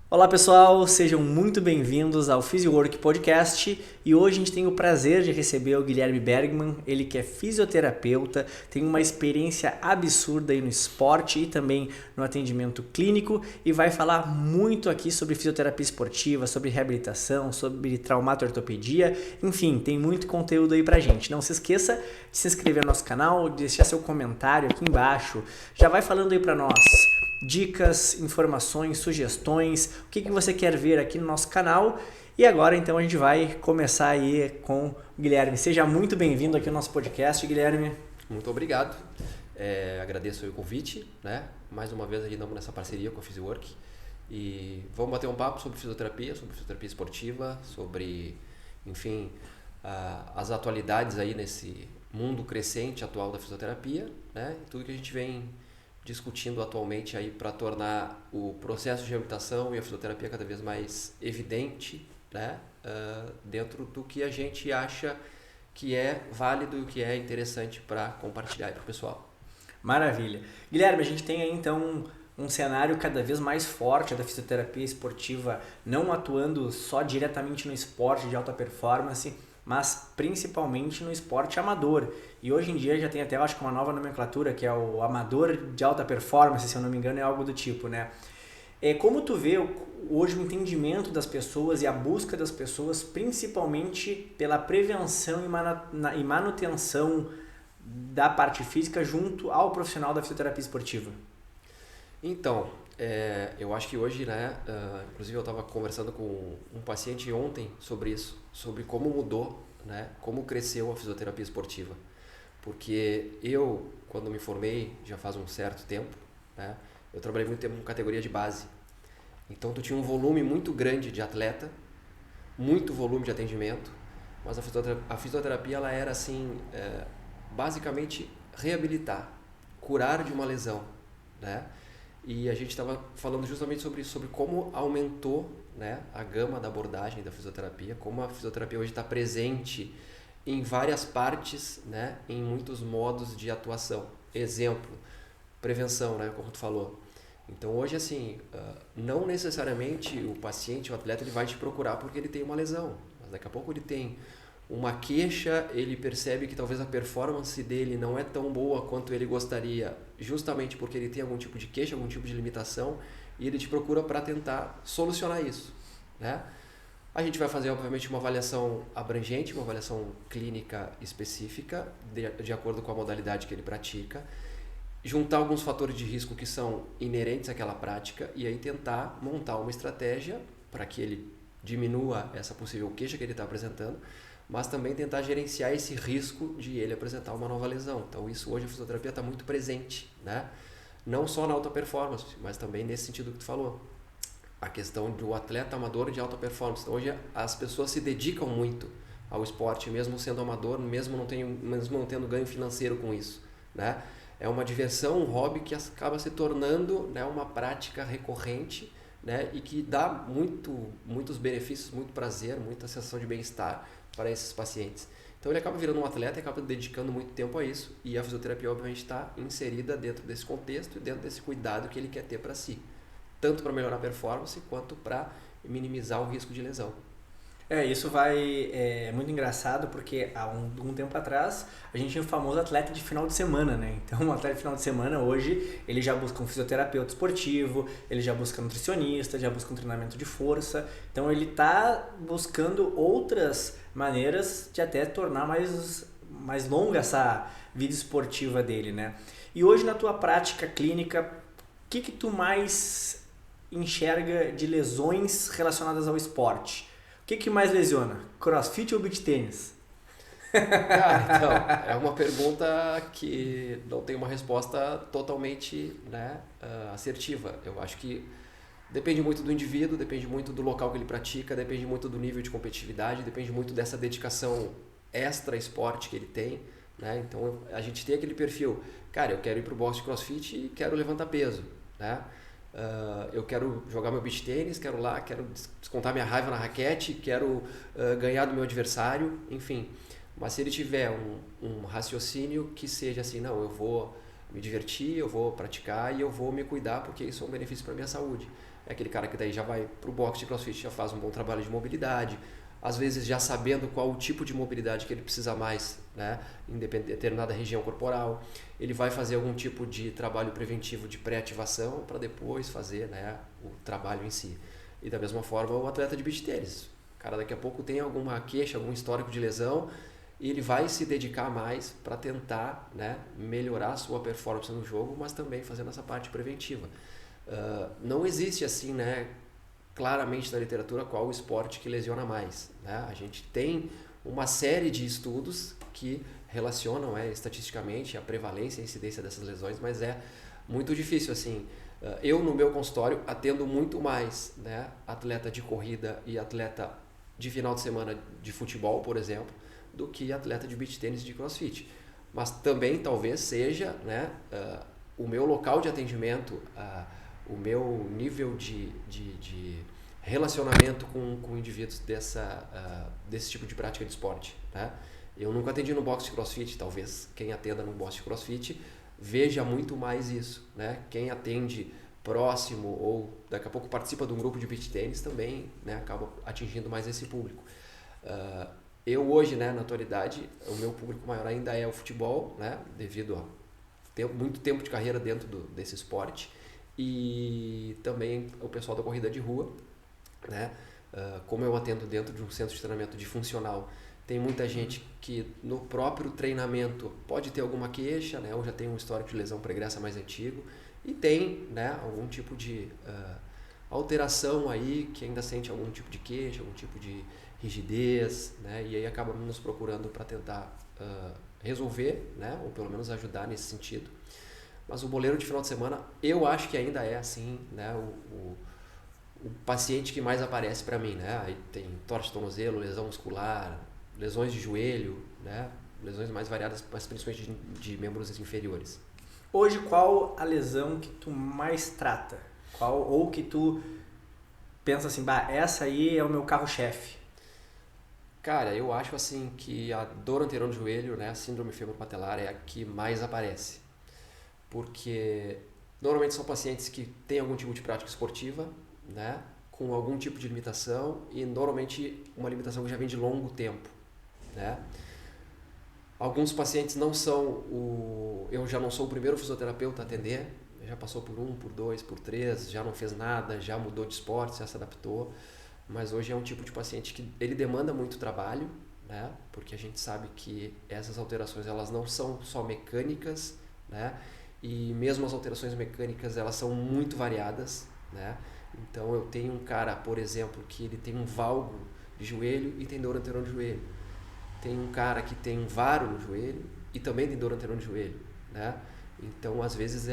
Olá pessoal, sejam muito bem-vindos ao PhysioWork Podcast e hoje a gente tem o prazer de receber o Guilherme Bergman, ele que é fisioterapeuta, tem uma experiência absurda aí no esporte e também no atendimento clínico e vai falar muito aqui sobre fisioterapia esportiva, sobre reabilitação, sobre traumato-ortopedia, enfim, tem muito conteúdo aí pra gente. Não se esqueça de se inscrever no nosso canal, de deixar seu comentário aqui embaixo, já vai falando aí pra nós dicas, informações, sugestões, o que você quer ver aqui no nosso canal. E agora então a gente vai começar aí com o Guilherme. Seja muito bem-vindo aqui ao nosso podcast, Guilherme. Muito obrigado. Agradeço o convite, né? Mais uma vez estamos nessa parceria com a PhysioWork e vamos bater um papo sobre fisioterapia esportiva, sobre, enfim, as atualidades aí nesse mundo crescente atual da fisioterapia, né? E tudo que a gente vem discutindo atualmente aí para tornar o processo de reabilitação e a fisioterapia cada vez mais evidente, né? Dentro do que a gente acha que é válido e o que é interessante para compartilhar para o pessoal. Maravilha. Guilherme, a gente tem aí então um cenário cada vez mais forte da fisioterapia esportiva, não atuando só diretamente no esporte de alta performance, mas principalmente no esporte amador. E hoje em dia já tem até, eu acho que uma nova nomenclatura, que é o amador de alta performance, se eu não me engano, é algo do tipo, né? Como tu vê hoje o entendimento das pessoas e a busca das pessoas, principalmente pela prevenção e manutenção da parte física junto ao profissional da fisioterapia esportiva? Então, eu acho que hoje, né, inclusive eu estava conversando com um paciente ontem sobre isso, sobre como mudou, né, como cresceu a fisioterapia esportiva. Porque eu, quando me formei, já faz um certo tempo, né, eu trabalhei muito tempo com categoria de base. Então tu tinha um volume muito grande de atleta, muito volume de atendimento, mas a fisioterapia ela era assim, basicamente reabilitar, curar de uma lesão, né? E a gente estava falando justamente sobre como aumentou, né, a gama da abordagem da fisioterapia, como a fisioterapia hoje está presente em várias partes, né, em muitos modos de atuação. Exemplo, prevenção, né, como tu falou. Então hoje assim, não necessariamente o paciente, o atleta, ele vai te procurar porque ele tem uma lesão, mas daqui a pouco ele tem uma queixa, ele percebe que talvez a performance dele não é tão boa quanto ele gostaria, justamente porque ele tem algum tipo de queixa, algum tipo de limitação, e ele te procura para tentar solucionar isso, né? A gente vai fazer, obviamente, uma avaliação abrangente, uma avaliação clínica específica, de acordo com a modalidade que ele pratica, juntar alguns fatores de risco que são inerentes àquela prática e aí tentar montar uma estratégia para que ele diminua essa possível queixa que ele está apresentando, mas também tentar gerenciar esse risco de ele apresentar uma nova lesão. Então isso hoje a fisioterapia está muito presente, né? Não só na alta performance, mas também nesse sentido que tu falou. A questão do atleta amador de alta performance. Então, hoje as pessoas se dedicam muito ao esporte, mesmo sendo amador, mesmo não tendo ganho financeiro com isso, né? É uma diversão, um hobby que acaba se tornando, né, uma prática recorrente, né, e que dá muitos benefícios, muito prazer, muita sensação de bem-estar para esses pacientes. Então ele acaba virando um atleta e acaba dedicando muito tempo a isso, e a fisioterapia obviamente está inserida dentro desse contexto e dentro desse cuidado que ele quer ter para si, tanto para melhorar a performance quanto para minimizar o risco de lesão. Isso vai. É muito engraçado porque há um tempo atrás a gente tinha o famoso atleta de final de semana, né? Então, o atleta de final de semana hoje ele já busca um fisioterapeuta esportivo, ele já busca nutricionista, já busca um treinamento de força. Então, ele está buscando outras maneiras de até tornar mais longa essa vida esportiva dele, né? E hoje, na tua prática clínica, o que tu mais enxerga de lesões relacionadas ao esporte? O que mais lesiona? CrossFit ou beach tênis? Cara, então, é uma pergunta que não tem uma resposta totalmente, né, assertiva. Eu acho que depende muito do indivíduo, depende muito do local que ele pratica, depende muito do nível de competitividade, depende muito dessa dedicação extra esporte que ele tem, né? Então a gente tem aquele perfil, cara, eu quero ir pro boxe de CrossFit e quero levantar peso, né? Eu quero jogar meu beach tênis, quero descontar minha raiva na raquete, quero ganhar do meu adversário, enfim. Mas se ele tiver um raciocínio que seja assim, não, eu vou me divertir, eu vou praticar e eu vou me cuidar porque isso é um benefício para a minha saúde. é aquele cara que daí já vai para o box de CrossFit, já faz um bom trabalho de mobilidade, às vezes já sabendo qual o tipo de mobilidade que ele precisa mais, né, em determinada região corporal. Ele vai fazer algum tipo de trabalho preventivo de pré-ativação para depois fazer, né, o trabalho em si. E da mesma forma o atleta de beach tênis. O cara daqui a pouco tem alguma queixa, algum histórico de lesão, e ele vai se dedicar mais para tentar, né, melhorar a sua performance no jogo, mas também fazendo essa parte preventiva. Não existe assim, né, claramente na literatura qual o esporte que lesiona mais, né? A gente tem uma série de estudos que relacionam estatisticamente a prevalência e a incidência dessas lesões, mas é muito difícil assim. Eu no meu consultório atendo muito mais, né, atleta de corrida e atleta de final de semana de futebol, por exemplo, do que atleta de beach tênis e de CrossFit. Mas também talvez seja, né, o meu local de atendimento, o meu nível de relacionamento com indivíduos desse tipo de prática de esporte, né? Eu nunca atendi no box de CrossFit, talvez quem atenda no box de CrossFit veja muito mais isso, né? Quem atende próximo ou daqui a pouco participa de um grupo de beach tênis também, né, acaba atingindo mais esse público. Eu hoje, né, na atualidade, o meu público maior ainda é o futebol, né, devido a ter muito tempo de carreira dentro desse esporte, e também o pessoal da corrida de rua, né? Como eu atendo dentro de um centro de treinamento de funcional, tem muita gente que no próprio treinamento pode ter alguma queixa, né, ou já tem um histórico de lesão pregressa mais antigo, e tem, né, algum tipo de alteração aí, que ainda sente algum tipo de queixa, algum tipo de rigidez, né, e aí acaba nos procurando para tentar resolver, né, ou pelo menos ajudar nesse sentido. Mas o boleiro de final de semana, eu acho que ainda é assim, né, o paciente que mais aparece para mim, né? Aí tem torte de tornozelo, lesão muscular, lesões de joelho, né? Lesões mais variadas, mas principalmente de membros inferiores. Hoje, qual a lesão que tu mais trata? Ou que tu pensa assim, bah, essa aí é o meu carro-chefe? Cara, eu acho assim que a dor anterior do joelho, né, a síndrome femoropatelar, é a que mais aparece. Porque normalmente são pacientes que têm algum tipo de prática esportiva, né, com algum tipo de limitação, e normalmente uma limitação que já vem de longo tempo, né? Alguns pacientes não são eu já não sou o primeiro fisioterapeuta a atender, já passou por 1, por 2, por 3, já não fez nada, já mudou de esporte, já se adaptou, mas hoje é um tipo de paciente que ele demanda muito trabalho, né? Porque a gente sabe que essas alterações elas não são só mecânicas, né? E mesmo as alterações mecânicas elas são muito variadas, né? Então eu tenho um cara, por exemplo, que ele tem um valgo de joelho e tem dor anterior no joelho. Tem um cara que tem um varo no joelho e também tem dor anterior no joelho, né? Então às vezes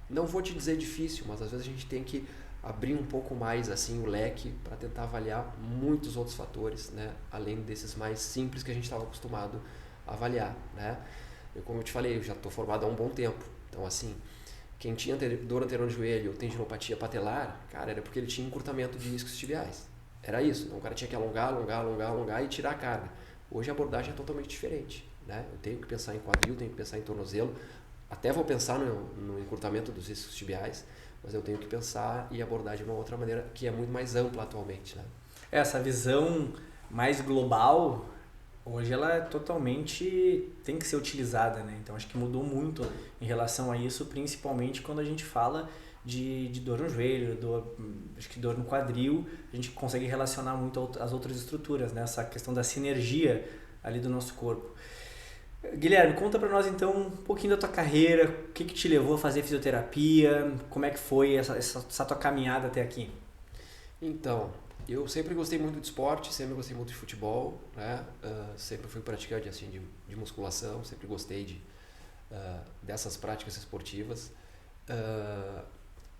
não vou te dizer difícil, mas às vezes a gente tem que abrir um pouco mais assim o leque para tentar avaliar muitos outros fatores, né? Além desses mais simples que a gente estava acostumado a avaliar, né? Como eu te falei, eu já estou formado há um bom tempo, então assim, quem tinha dor anterior no joelho ou tendinopatia patelar, cara, era porque ele tinha encurtamento de isquios tibiais. Era isso, então o cara tinha que alongar e tirar a carga. Hoje a abordagem é totalmente diferente, né? Eu tenho que pensar em quadril, tenho que pensar em tornozelo, até vou pensar no encurtamento dos isquios tibiais, mas eu tenho que pensar e abordar de uma outra maneira que é muito mais ampla atualmente, né? Essa visão mais global, hoje ela é totalmente tem que ser utilizada, né? Então acho que mudou muito em relação a isso, principalmente quando a gente fala de dor no joelho, acho que dor no quadril, a gente consegue relacionar muito as outras estruturas, né? Essa questão da sinergia ali do nosso corpo. Guilherme, conta pra nós então um pouquinho da tua carreira, o que te levou a fazer fisioterapia, como é que foi essa tua caminhada até aqui? Então, eu sempre gostei muito de esporte, sempre gostei muito de futebol, né? Sempre fui praticante assim, de musculação, sempre gostei dessas práticas esportivas.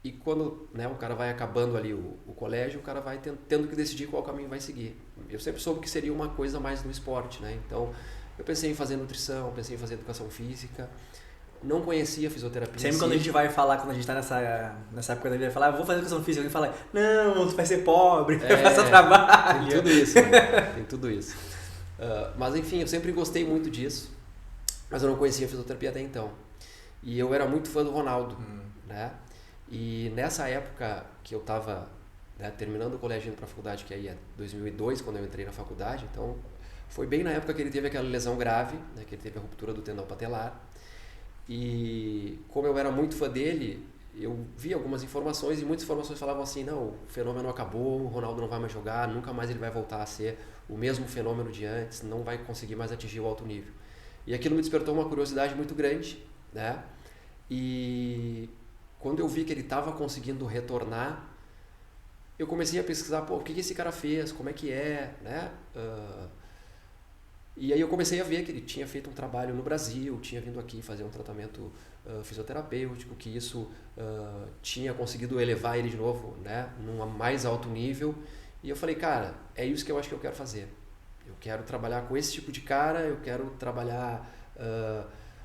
E quando, né, o cara vai acabando ali o colégio, o cara vai tendo que decidir qual caminho vai seguir. Eu sempre soube que seria uma coisa mais no esporte, né? Então, eu pensei em fazer nutrição, pensei em fazer educação física, não conhecia fisioterapia. Sempre quando a gente vai falar, quando a gente tá nessa época da vida, vai falar, vou fazer educação física, alguém fala, não, tu vai ser pobre, vai passar trabalho. Tem tudo isso, né? Tem tudo isso. Mas enfim, eu sempre gostei muito disso, mas eu não conhecia fisioterapia até então. E eu era muito fã do Ronaldo, né? E nessa época que eu estava, né, terminando o colégio indo para a faculdade, que aí é 2002, quando eu entrei na faculdade, então foi bem na época que ele teve aquela lesão grave, né, que ele teve a ruptura do tendão patelar. E como eu era muito fã dele, eu vi algumas informações e muitas informações falavam assim, não, o fenômeno acabou, o Ronaldo não vai mais jogar, nunca mais ele vai voltar a ser o mesmo fenômeno de antes, não vai conseguir mais atingir o alto nível. E aquilo me despertou uma curiosidade muito grande, né? E quando eu vi que ele estava conseguindo retornar, eu comecei a pesquisar, pô, o que esse cara fez, como é que é, né? E aí eu comecei a ver que ele tinha feito um trabalho no Brasil, tinha vindo aqui fazer um tratamento fisioterapêutico, que isso tinha conseguido elevar ele de novo, né, num mais alto nível. E eu falei, cara, é isso que eu acho que eu quero fazer. Eu quero trabalhar com esse tipo de cara, eu quero trabalhar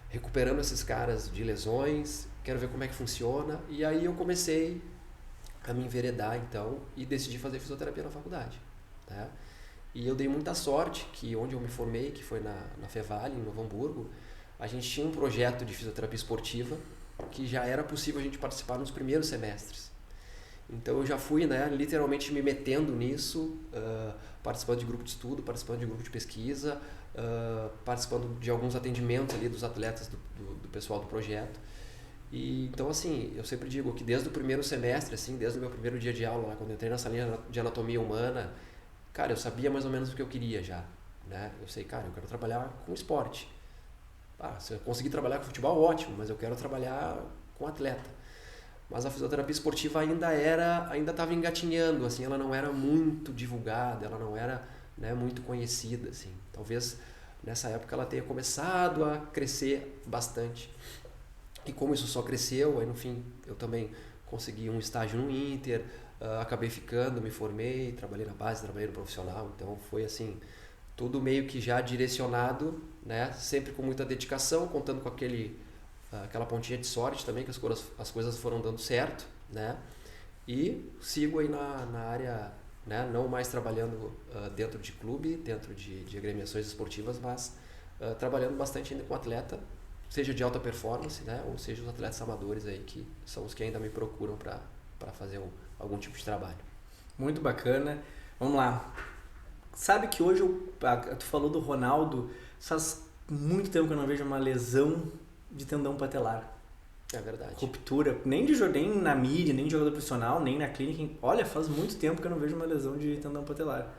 recuperando esses caras de lesões, quero ver como é que funciona. E aí eu comecei a me enveredar, então, e decidi fazer fisioterapia na faculdade, né? E eu dei muita sorte que onde eu me formei, que foi na Fevale, em Novo Hamburgo, a gente tinha um projeto de fisioterapia esportiva que já era possível a gente participar nos primeiros semestres. Então eu já fui, né, literalmente me metendo nisso, participando de grupo de estudo, participando de grupo de pesquisa, participando de alguns atendimentos ali dos atletas do pessoal do projeto. E então, assim, eu sempre digo que desde o primeiro semestre, assim, desde o meu primeiro dia de aula, quando eu entrei nessa linha de anatomia humana, cara, eu sabia mais ou menos o que eu queria já, né? Eu sei, cara, eu quero trabalhar com esporte. Se eu conseguir trabalhar com futebol, ótimo, mas eu quero trabalhar com atleta. Mas a fisioterapia esportiva ainda estava engatinhando, assim, ela não era muito divulgada, ela não era, né, muito conhecida, assim. Talvez nessa época ela tenha começado a crescer bastante. E como isso só cresceu, aí no fim eu também consegui um estágio no Inter, acabei ficando, me formei, trabalhei na base, trabalhei no profissional, então foi assim, tudo meio que já direcionado, né? Sempre com muita dedicação, contando com aquela pontinha de sorte também, que as coisas foram dando certo, né? E sigo aí na área, né? Não mais trabalhando dentro de clube, dentro de agremiações esportivas, mas trabalhando bastante ainda com atleta, seja de alta performance, né? Ou seja os atletas amadores aí, que são os que ainda me procuram para fazer algum tipo de trabalho. Muito bacana. Vamos lá. Sabe que hoje, tu falou do Ronaldo, faz muito tempo que eu não vejo uma lesão de tendão patelar. É verdade. Ruptura, nem na mídia, nem de jogador profissional, nem na clínica. Olha, faz muito tempo que eu não vejo uma lesão de tendão patelar.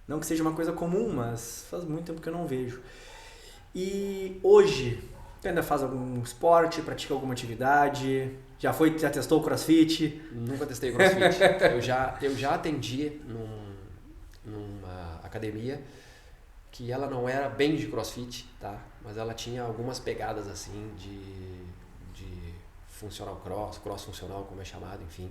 Não que seja uma coisa comum, mas faz muito tempo que eu não vejo. E hoje, tu ainda faz algum esporte, pratica alguma atividade? Já testou o CrossFit? Nunca testei CrossFit. eu já atendi numa academia que ela não era bem de CrossFit, tá? Mas ela tinha algumas pegadas assim de funcional cross funcional, como é chamado, enfim.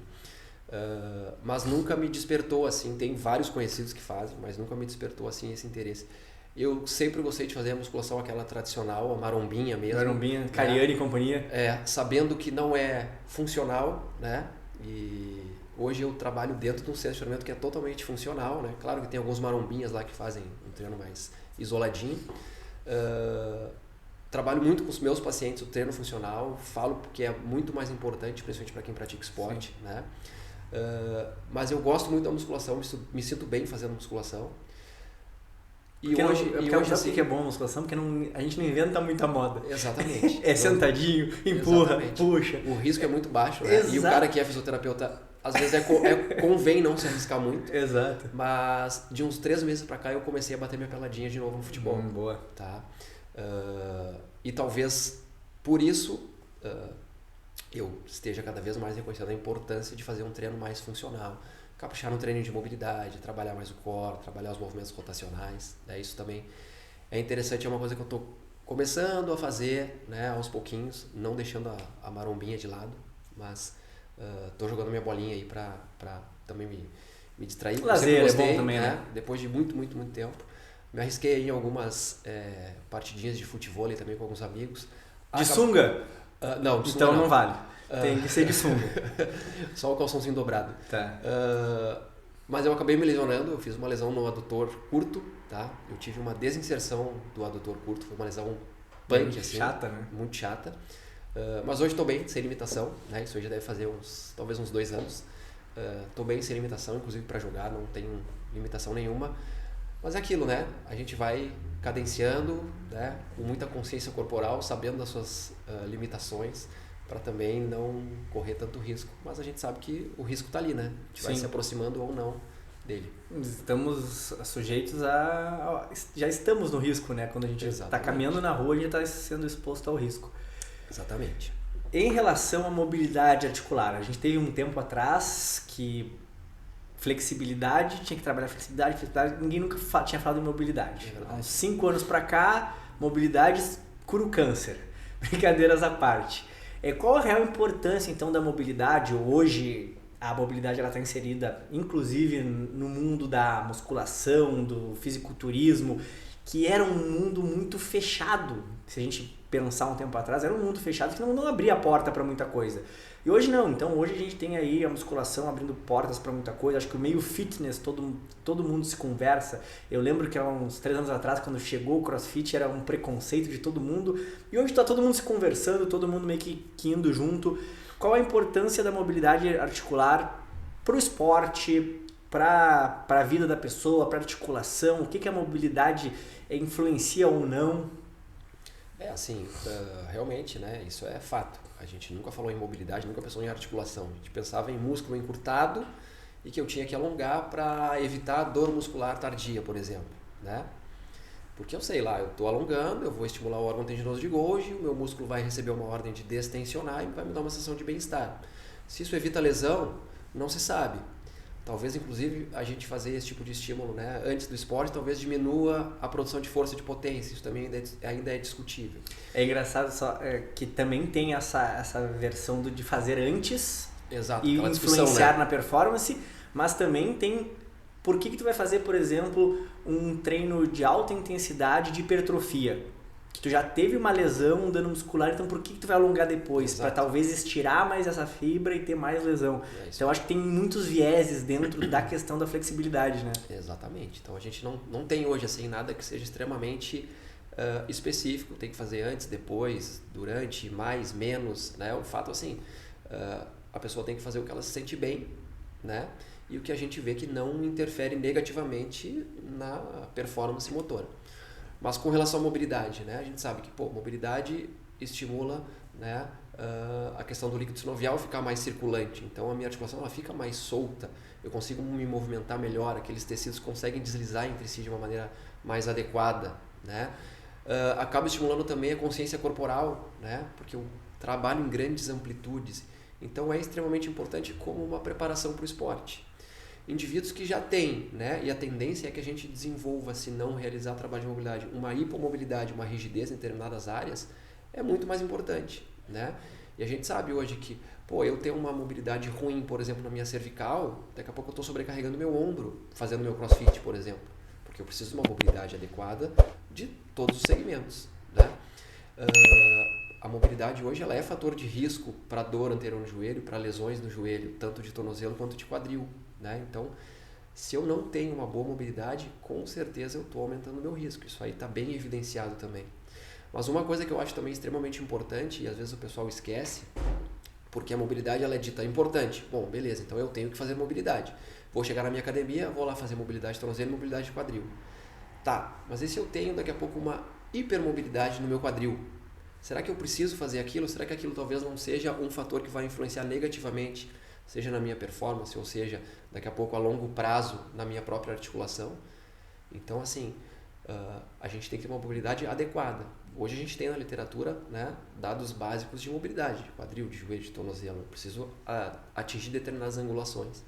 Mas nunca me despertou assim, tem vários conhecidos que fazem, mas nunca me despertou assim esse interesse. Eu sempre gostei de fazer a musculação aquela tradicional, a marombinha mesmo. Marombinha, Cariani e companhia. Sabendo que não é funcional, né? E hoje eu trabalho dentro de um centro de treinamento que é totalmente funcional, né? Claro que tem alguns marombinhas lá que fazem um treino mais isoladinho. Trabalho muito com os meus pacientes o treino funcional, falo que é muito mais importante, principalmente para quem pratica esporte, né? Mas eu gosto muito da musculação, me sinto bem fazendo musculação. E hoje assim, que é bom a musculação, porque a gente não inventa muita moda. Exatamente. Sentadinho, empurra, exatamente. Puxa. O risco é muito baixo, né? E o cara que é fisioterapeuta, às vezes convém não se arriscar muito. Exato. Mas de uns 3 meses pra cá eu comecei a bater minha peladinha de novo no futebol. Boa. Tá? E talvez por isso eu esteja cada vez mais reconhecendo a importância de fazer um treino mais funcional. Caprichar no treino de mobilidade, trabalhar mais o core, trabalhar os movimentos rotacionais, né? Isso também é interessante, é uma coisa que eu estou começando a fazer, né, aos pouquinhos, não deixando a marombinha de lado, mas estou jogando minha bolinha aí para também me distrair. Lazer gostei, é bom também, né? Depois de muito tempo. Me arrisquei aí em algumas partidinhas de futebol também com alguns amigos. De sunga? Não, de sunga então não vale. Tem que ser de sunga. Só o calçãozinho dobrado. Tá. Mas eu acabei me lesionando, eu fiz uma lesão no adutor curto, tá? Eu tive uma desinserção do adutor curto, foi uma lesão punk, assim. Chata, né? Muito chata. Mas hoje estou bem, sem limitação, né? Isso hoje deve fazer talvez uns 2 anos. Estou bem sem limitação, inclusive para jogar, não tenho limitação nenhuma. Mas é aquilo, né? A gente vai cadenciando, né? Com muita consciência corporal, sabendo das suas limitações, para também não correr tanto risco. Mas a gente sabe que o risco está ali, né? A gente vai se aproximando ou não dele. Estamos sujeitos já estamos no risco, né? Quando a gente está caminhando na rua, a gente está sendo exposto ao risco. Exatamente. Em relação à mobilidade articular, a gente teve um tempo atrás que flexibilidade, tinha que trabalhar flexibilidade, ninguém nunca tinha falado em mobilidade. Há uns 5 anos para cá, mobilidade cura o câncer. Brincadeiras à parte. Qual a real importância então da mobilidade? Hoje a mobilidade está inserida inclusive no mundo da musculação, do fisiculturismo, que era um mundo muito fechado. Se a gente pensar um tempo atrás, era um mundo fechado que não abria a porta para muita coisa. E hoje não, então hoje a gente tem aí a musculação abrindo portas para muita coisa. Acho que o meio fitness, todo mundo se conversa. Eu lembro que há uns 3 anos atrás, quando chegou o CrossFit, era um preconceito de todo mundo. E hoje está todo mundo se conversando, todo mundo meio que indo junto. Qual a importância da mobilidade articular para o esporte, para a vida da pessoa, para a articulação? O que a mobilidade influencia ou não? Realmente, né? Isso é fato. A gente nunca falou em mobilidade, nunca pensou em articulação. A gente pensava em músculo encurtado e que eu tinha que alongar para evitar dor muscular tardia, por exemplo, né? Porque eu sei lá, eu estou alongando, eu vou estimular o órgão tendinoso de Golgi, o meu músculo vai receber uma ordem de destensionar e vai me dar uma sensação de bem-estar. Se isso evita lesão, não se sabe. Talvez, inclusive, a gente fazer esse tipo de estímulo, né, antes do esporte, talvez diminua a produção de força de potência. Isso também ainda é discutível. É engraçado que também tem essa versão de fazer antes. Exato, e influenciar, né, na performance, mas também tem por que tu vai fazer, por exemplo, um treino de alta intensidade de hipertrofia. Que tu já teve uma lesão, um dano muscular, então por que tu vai alongar depois? Para talvez estirar mais essa fibra e ter mais lesão. Então eu acho que tem muitos vieses dentro da questão da flexibilidade, né? Exatamente. Então a gente não tem hoje assim nada que seja extremamente específico. Tem que fazer antes, depois, durante, mais, menos, né? O fato assim, a pessoa tem que fazer o que ela se sente bem, né? E o que a gente vê que não interfere negativamente na performance motora. Mas com relação à mobilidade, né? A gente sabe que mobilidade estimula, né, a questão do líquido sinovial ficar mais circulante. Então a minha articulação ela fica mais solta, eu consigo me movimentar melhor, aqueles tecidos conseguem deslizar entre si de uma maneira mais adequada, né? Acaba estimulando também a consciência corporal, né? Porque eu trabalho em grandes amplitudes. Então é extremamente importante como uma preparação para o esporte. Indivíduos que já têm, né, e a tendência é que a gente desenvolva, se não realizar trabalho de mobilidade, uma hipomobilidade, uma rigidez em determinadas áreas, é muito mais importante, né? E a gente sabe hoje que, eu tenho uma mobilidade ruim, por exemplo, na minha cervical, daqui a pouco eu estou sobrecarregando meu ombro, fazendo meu crossfit, por exemplo, porque eu preciso de uma mobilidade adequada de todos os segmentos, né? A mobilidade hoje ela é fator de risco para dor anterior no joelho, para lesões no joelho, tanto de tornozelo quanto de quadril, né? Então, se eu não tenho uma boa mobilidade, com certeza eu estou aumentando o meu risco. Isso aí está bem evidenciado também. Mas uma coisa que eu acho também extremamente importante, e às vezes o pessoal esquece, porque a mobilidade ela é dita importante. Bom, beleza, então eu tenho que fazer mobilidade. Vou chegar na minha academia, vou lá fazer mobilidade de tornozelo e mobilidade de quadril. Tá, mas e se eu tenho daqui a pouco uma hipermobilidade no meu quadril? Será que eu preciso fazer aquilo? Será que aquilo talvez não seja um fator que vai influenciar negativamente, seja na minha performance, ou seja, daqui a pouco a longo prazo na minha própria articulação? Então, assim, a gente tem que ter uma mobilidade adequada. Hoje a gente tem na literatura, né, dados básicos de mobilidade, de quadril, de joelho, de tornozelo. Eu preciso atingir determinadas angulações.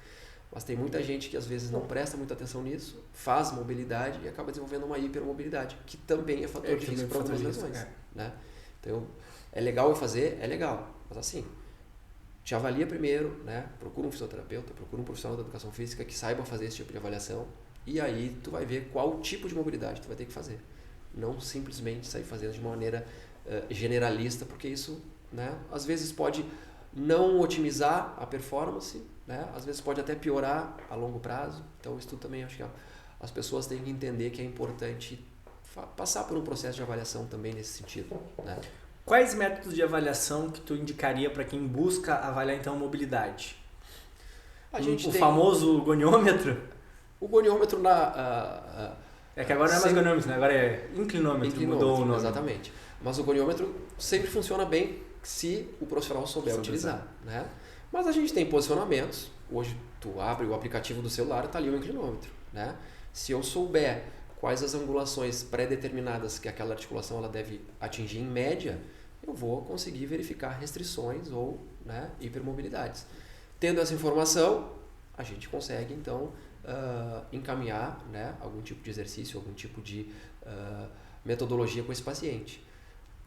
Mas tem muita gente que às vezes não presta muita atenção nisso, faz mobilidade e acaba desenvolvendo uma hipermobilidade, que também é fator de risco para outras lesões, né? Então, é legal eu fazer? É legal. Mas assim, te avalia primeiro, né? Procura um fisioterapeuta, procura um profissional da educação física que saiba fazer esse tipo de avaliação e aí tu vai ver qual tipo de mobilidade tu vai ter que fazer. Não simplesmente sair fazendo de uma maneira generalista, porque isso, né, às vezes pode não otimizar a performance, né? Às vezes pode até piorar a longo prazo. Então isso tudo também acho que as pessoas têm que entender que é importante passar por um processo de avaliação também nesse sentido, né? Quais métodos de avaliação que tu indicaria para quem busca avaliar então a mobilidade? O famoso goniômetro? O goniômetro é que agora não é mais goniômetro, né? Agora é inclinômetro, mudou o nome. Exatamente. Mas o goniômetro sempre funciona bem se o profissional souber utilizar, né? Mas a gente tem posicionamentos. Hoje tu abre o aplicativo do celular e está ali o inclinômetro, né? Se eu souber quais as angulações pré-determinadas que aquela articulação ela deve atingir em média, eu vou conseguir verificar restrições ou, né, hipermobilidades. Tendo essa informação, a gente consegue então encaminhar, né, algum tipo de exercício, algum tipo de metodologia com esse paciente.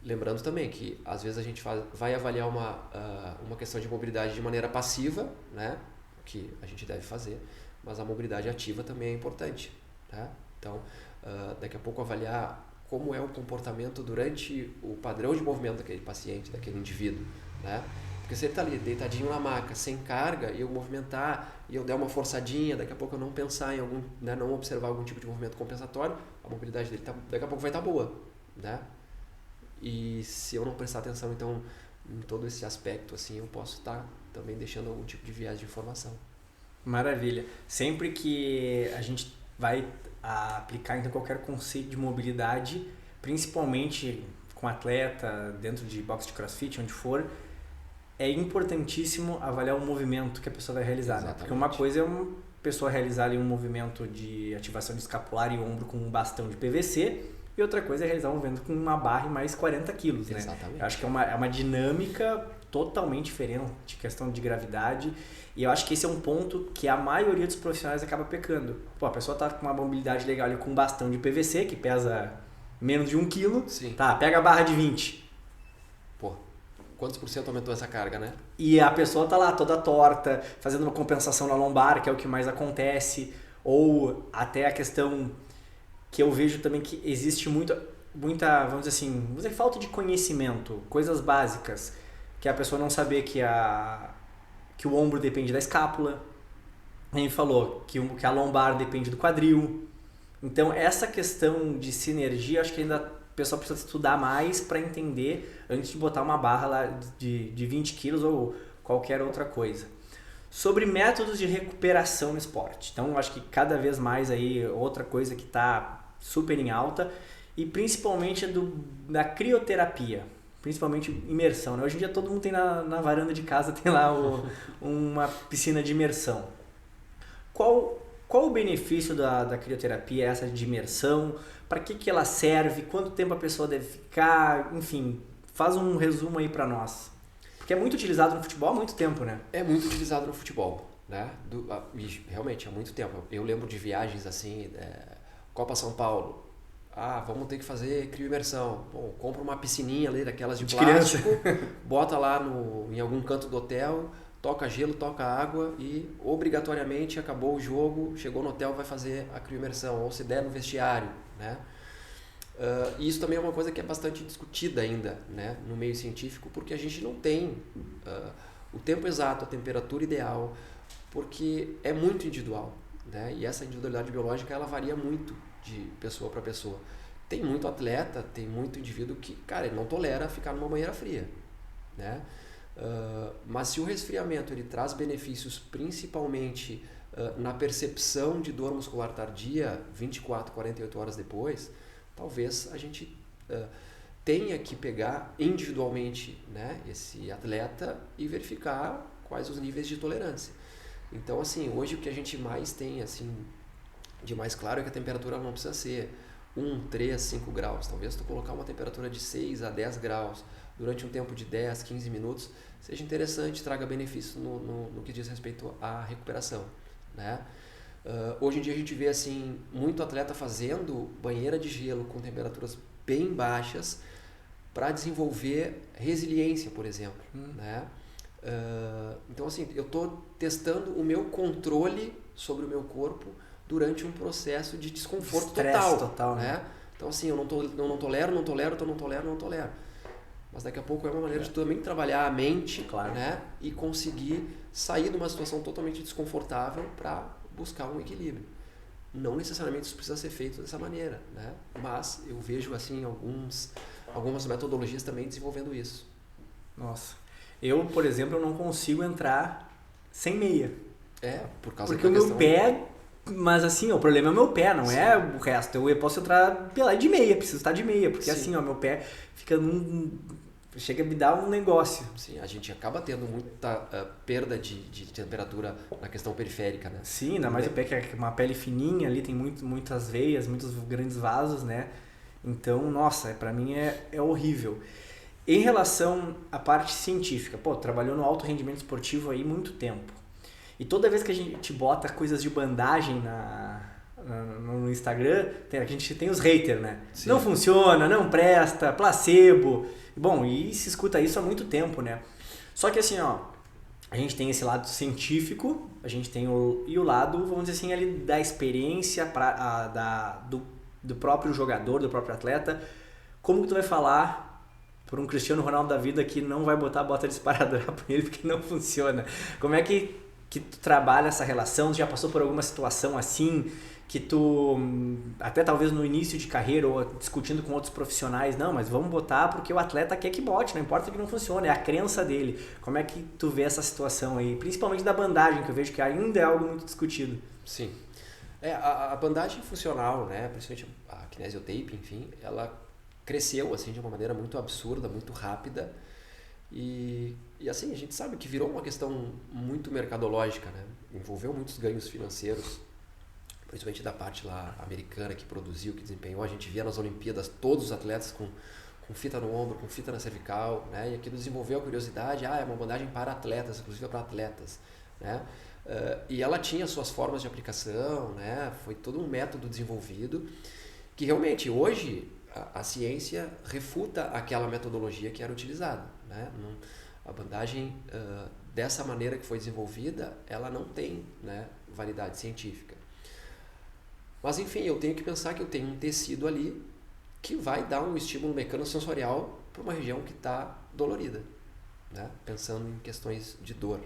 Lembrando também que às vezes a gente vai avaliar uma questão de mobilidade de maneira passiva, né, que a gente deve fazer, mas a mobilidade ativa também é importante, né? Então, daqui a pouco avaliar como é o comportamento durante o padrão de movimento daquele paciente, daquele indivíduo, né? Porque se ele está ali deitadinho na maca, sem carga, e eu movimentar, e eu der uma forçadinha, daqui a pouco eu não pensar em algum, né, não observar algum tipo de movimento compensatório, a mobilidade dele daqui a pouco vai estar boa, né? E se eu não prestar atenção, então, em todo esse aspecto, assim, eu posso estar também deixando algum tipo de viés de informação. Maravilha. Sempre que a gente vai aplicar então qualquer conceito de mobilidade, principalmente com atleta, dentro de boxe de crossfit, onde for, é importantíssimo avaliar o movimento que a pessoa vai realizar, né? Porque uma coisa é uma pessoa realizar ali um movimento de ativação de escapular e ombro com um bastão de PVC, e outra coisa é realizar um movimento com uma barra e mais 40 quilos, né? Exatamente. Eu acho que é uma dinâmica totalmente diferente, de questão de gravidade, e eu acho que esse é um ponto que a maioria dos profissionais acaba pecando. Pô, a pessoa tá com uma mobilidade legal ali com um bastão de PVC, que pesa menos de 1 kg, tá, pega a barra de 20. Pô, quantos por cento aumentou essa carga, né? E a pessoa tá lá toda torta, fazendo uma compensação na lombar, que é o que mais acontece, ou até a questão que eu vejo também que existe muita, vamos dizer assim, falta de conhecimento, coisas básicas, que a pessoa não saber que o ombro depende da escápula, a gente falou que a lombar depende do quadril. Então essa questão de sinergia, acho que ainda a pessoa precisa estudar mais para entender antes de botar uma barra lá de 20 quilos ou qualquer outra coisa. Sobre métodos de recuperação no esporte. Então acho que cada vez mais aí outra coisa que está super em alta, e principalmente da crioterapia, principalmente imersão, né? Hoje em dia todo mundo tem na varanda de casa, tem lá uma piscina de imersão. Qual o benefício da crioterapia, essa de imersão? Para que ela serve? Quanto tempo a pessoa deve ficar? Enfim, faz um resumo aí para nós. Porque é muito utilizado no futebol há muito tempo, né? É muito utilizado no futebol, né? Realmente, há muito tempo. Eu lembro de viagens assim, Copa São Paulo. Vamos ter que fazer crioimersão. Bom, compra uma piscininha ali daquelas de plástico, bota lá em algum canto do hotel, toca gelo, toca água e obrigatoriamente acabou o jogo, chegou no hotel, vai fazer a crioimersão, ou se der no vestiário, né? E isso também é uma coisa que é bastante discutida ainda, né, no meio científico, porque a gente não tem o tempo exato, a temperatura ideal, porque é muito individual, né? E essa individualidade biológica ela varia muito de pessoa para pessoa. Tem muito atleta, tem muito indivíduo que, cara, ele não tolera ficar numa banheira fria, né? Mas se o resfriamento ele traz benefícios principalmente na percepção de dor muscular tardia 24, 48 horas depois, talvez a gente tenha que pegar individualmente, né, esse atleta e verificar quais os níveis de tolerância. Então, assim, hoje o que a gente mais tem, assim, de mais claro é que a temperatura não precisa ser 1, 3, 5 graus. Talvez tu colocar uma temperatura de 6 a 10 graus durante um tempo de 10, 15 minutos seja interessante, traga benefício no que diz respeito à recuperação, né? Hoje em dia a gente vê assim, muito atleta fazendo banheira de gelo com temperaturas bem baixas para desenvolver resiliência, por exemplo, né? Então assim, eu estou testando o meu controle sobre o meu corpo durante um processo de desconforto total, né? Então assim, eu não tolero, então não tolero. Mas daqui a pouco é uma maneira de também trabalhar a mente, né? E conseguir sair de uma situação totalmente desconfortável para buscar um equilíbrio. Não necessariamente isso precisa ser feito dessa maneira, né? Mas eu vejo assim alguns algumas metodologias também desenvolvendo isso. Nossa. Eu, por exemplo, eu não consigo entrar sem meia. Por causa porque o meu pé... Mas assim, o problema é o meu pé, não é o resto. Eu posso entrar pelado de meia, preciso estar de meia. Porque assim, meu pé fica chega a me dar um negócio. Sim, a gente acaba tendo muita perda de temperatura na questão periférica, né? Sim, ainda mais o pé que é uma pele fininha ali, tem muitas veias, muitos grandes vasos, né? Então, nossa, pra mim é horrível. Em relação à parte científica, trabalhou no alto rendimento esportivo aí muito tempo. E toda vez que a gente bota coisas de bandagem no Instagram, a gente tem os haters, né? Sim. Não funciona, não presta, placebo. Bom, e se escuta isso há muito tempo, né? Só que assim, a gente tem esse lado científico, a gente tem o lado, vamos dizer assim, ali da experiência do próprio jogador, do próprio atleta. Como que tu vai falar por um Cristiano Ronaldo da vida que não vai botar a bota de esparadrapo nele porque não funciona? Como é que tu trabalha essa relação? Tu já passou por alguma situação assim, que tu, até talvez no início de carreira ou discutindo com outros profissionais, não, mas vamos botar porque o atleta quer que bote, não importa que não funcione, é a crença dele. Como é que tu vê essa situação aí? Principalmente da bandagem, que eu vejo que ainda é algo muito discutido. Sim. A bandagem funcional, né, principalmente a kinesiotape, enfim, ela cresceu assim de uma maneira muito absurda, muito rápida. E assim, a gente sabe que virou uma questão muito mercadológica, né? Envolveu muitos ganhos financeiros, principalmente da parte lá americana que produziu, que desempenhou. A gente via nas Olimpíadas todos os atletas com fita no ombro, com fita na cervical, né? E aquilo desenvolveu a curiosidade, é uma bandagem para atletas, inclusive para atletas, né? E ela tinha suas formas de aplicação, né? Foi todo um método desenvolvido que realmente hoje a ciência refuta aquela metodologia que era utilizada, né? A bandagem dessa maneira que foi desenvolvida, ela não tem, né, validade científica. Mas enfim, eu tenho que pensar que eu tenho um tecido ali que vai dar um estímulo mecanossensorial para uma região que está dolorida, né? Pensando em questões de dor.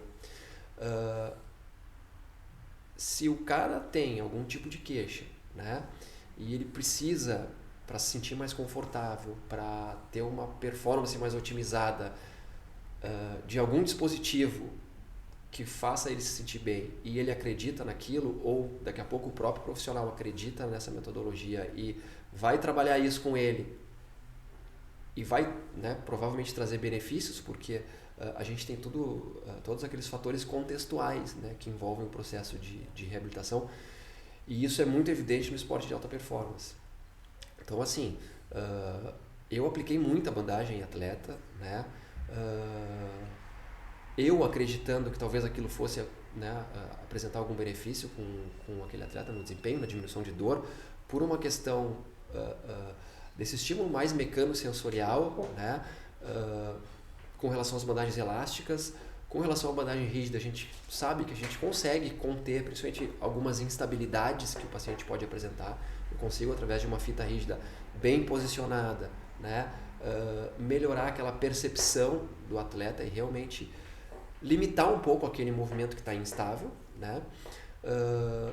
Se o cara tem algum tipo de queixa, né, e ele precisa, para se sentir mais confortável, para ter uma performance mais otimizada, de algum dispositivo que faça ele se sentir bem e ele acredita naquilo, ou daqui a pouco o próprio profissional acredita nessa metodologia e vai trabalhar isso com ele e vai, né, provavelmente trazer benefícios, porque a gente tem todos aqueles fatores contextuais, né, que envolvem o processo de reabilitação, e isso é muito evidente no esporte de alta performance. Então, assim, eu apliquei muita bandagem em atleta, né? Eu acreditando que talvez aquilo fosse, né, apresentar algum benefício com aquele atleta no desempenho, na diminuição de dor, por uma questão desse estímulo mais mecano-sensorial, né, com relação às bandagens elásticas. Com relação à bandagem rígida, a gente sabe que a gente consegue conter, principalmente algumas instabilidades que o paciente pode apresentar. Eu consigo, através de uma fita rígida bem posicionada, né, melhorar aquela percepção do atleta e realmente limitar um pouco aquele movimento que está instável, né?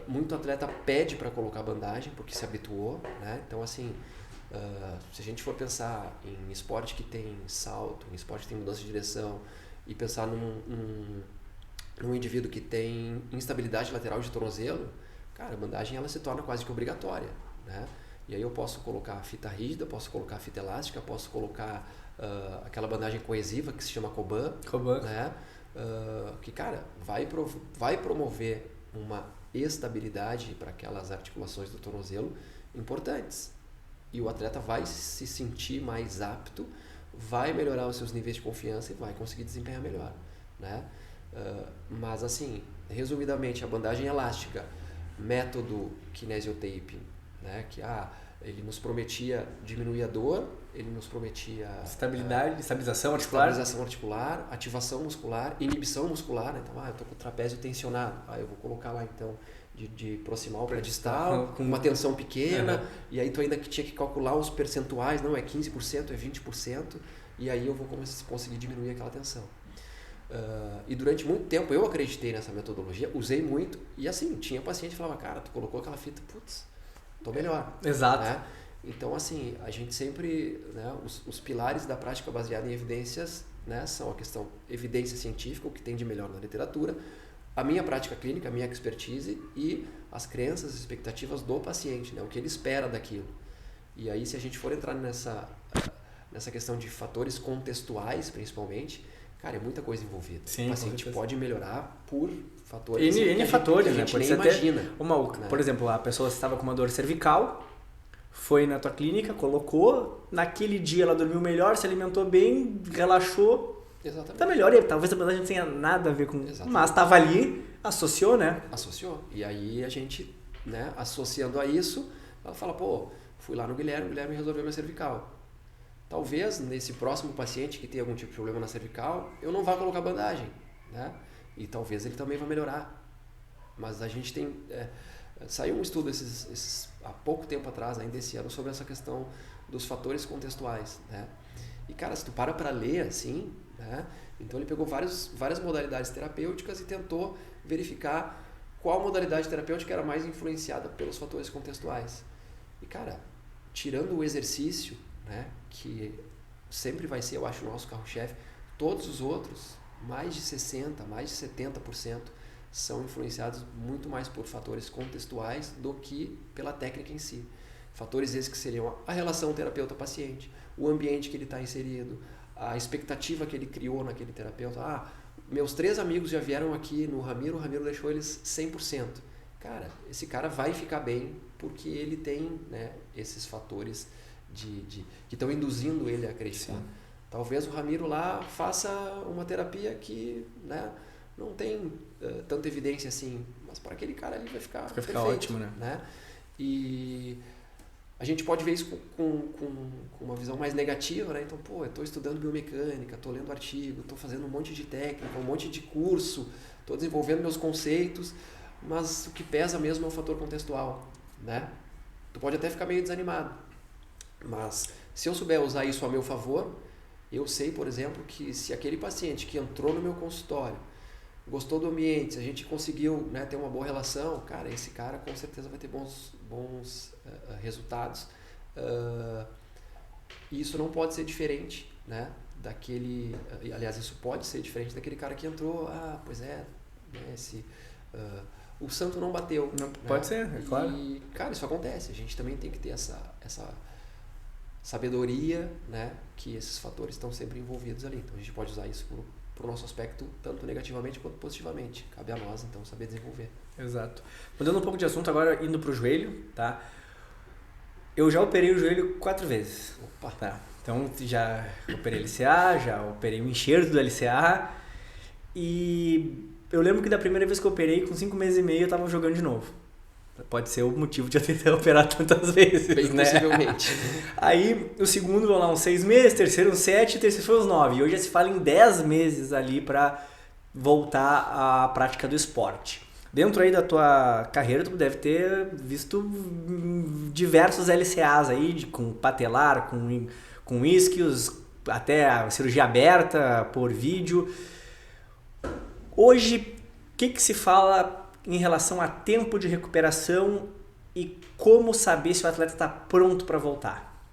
Muito atleta pede para colocar bandagem porque se habituou, né? Então, assim, se a gente for pensar em esporte que tem salto, em esporte que tem mudança de direção, e pensar num indivíduo que tem instabilidade lateral de tornozelo, cara, a bandagem ela se torna quase que obrigatória, né? E aí eu posso colocar fita rígida, posso colocar fita elástica, posso colocar aquela bandagem coesiva que se chama Coban, né? Que, cara, vai promover uma estabilidade para aquelas articulações do tornozelo importantes. E o atleta vai se sentir mais apto, vai melhorar os seus níveis de confiança e vai conseguir desempenhar melhor, né? Mas assim, resumidamente, a bandagem elástica, método kinesiotape, né? Que ele nos prometia diminuir a dor, ele nos prometia estabilização articular, ativação muscular, inibição muscular, né? Então, eu tô com o trapézio tensionado, eu vou colocar lá então de proximal para distal, com uma tensão pequena, e aí tu ainda que tinha que calcular os percentuais, não é 15%, é 20%, e aí eu vou conseguir diminuir aquela tensão. E durante muito tempo eu acreditei nessa metodologia, usei muito, e assim, tinha paciente que falava, cara, tu colocou aquela fita, putz, tô melhor. Exato. Né? Então, assim, a gente sempre, né, os pilares da prática baseada em evidências, né, são a questão evidência científica, o que tem de melhor na literatura, a minha prática clínica, a minha expertise e as crenças e expectativas do paciente, né, o que ele espera daquilo. E aí, se a gente for entrar nessa questão de fatores contextuais, principalmente, cara, é muita coisa envolvida. Sim, o paciente pode melhorar por fatores N fatores, que a né? gente Pode nem ser até imagina. por exemplo, a pessoa estava com uma dor cervical, foi na tua clínica, colocou, naquele dia ela dormiu melhor, se alimentou bem, relaxou, Exatamente. tá melhor, e talvez a bandagem não tenha nada a ver com... Exatamente. Mas estava ali, associou, né? Associou. E aí a gente, né, associando a isso, ela fala, pô, fui lá no Guilherme, o Guilherme resolveu minha cervical. Talvez nesse próximo paciente que tem algum tipo de problema na cervical, eu não vá colocar bandagem, né? E talvez ele também vá melhorar. Mas a gente tem... saiu um estudo há pouco tempo atrás, ainda esse ano, sobre essa questão dos fatores contextuais, né? E, cara, se tu para ler assim, né? Então ele pegou várias modalidades terapêuticas e tentou verificar qual modalidade terapêutica era mais influenciada pelos fatores contextuais. E, cara, tirando o exercício, né, que sempre vai ser, eu acho, o nosso carro-chefe, todos os outros, mais de 60%, mais de 70%, são influenciados muito mais por fatores contextuais do que pela técnica em si. Fatores esses que seriam a relação terapeuta-paciente, o ambiente que ele está inserido, a expectativa que ele criou naquele terapeuta. Meus 3 amigos já vieram aqui no Ramiro, o Ramiro deixou eles 100%. Cara, esse cara vai ficar bem porque ele tem, né, esses fatores que estão induzindo ele a acreditar. Sim. Talvez o Ramiro lá faça uma terapia que, né, não tem tanta evidência assim, mas para aquele cara ali vai ficar perfeito, ótimo, né? E a gente pode ver isso com uma visão mais negativa, né? Então, pô, eu estou estudando biomecânica, estou lendo artigo, estou fazendo um monte de técnica, um monte de curso, estou desenvolvendo meus conceitos, mas o que pesa mesmo é o fator contextual, né? Tu pode até ficar meio desanimado, mas se eu souber usar isso a meu favor, eu sei, por exemplo, que se aquele paciente que entrou no meu consultório gostou do ambiente, se a gente conseguiu, né, ter uma boa relação, cara, esse cara com certeza vai ter bons resultados. E isso não pode ser diferente, né, daquele... Aliás, isso pode ser diferente daquele cara que entrou, pois é, né, o santo não bateu. Não, né? Pode ser, é claro. E, cara, isso acontece. A gente também tem que ter essa sabedoria, né, que esses fatores estão sempre envolvidos ali. Então, a gente pode usar isso para o nosso aspecto, tanto negativamente quanto positivamente. Cabe a nós, então, saber desenvolver. Exato. Mudando um pouco de assunto, agora indo para o joelho, tá? Eu já operei o joelho 4 vezes. Opa! Tá. Então, já operei LCA, já operei o enxerto do LCA. E eu lembro que da primeira vez que eu operei, com 5 meses e meio, eu tava jogando de novo. Pode ser o motivo de eu ter operado tantas vezes, bem, né? Possivelmente. Aí, o segundo, vão lá, uns 6 meses, terceiro uns 7, terceiro foi uns 9. E hoje já se fala em 10 meses ali para voltar à prática do esporte. Dentro aí da tua carreira, tu deve ter visto diversos LCAs aí, com patelar, com isquios, até a cirurgia aberta por vídeo. Hoje, o que se fala em relação a tempo de recuperação e como saber se o atleta está pronto para voltar?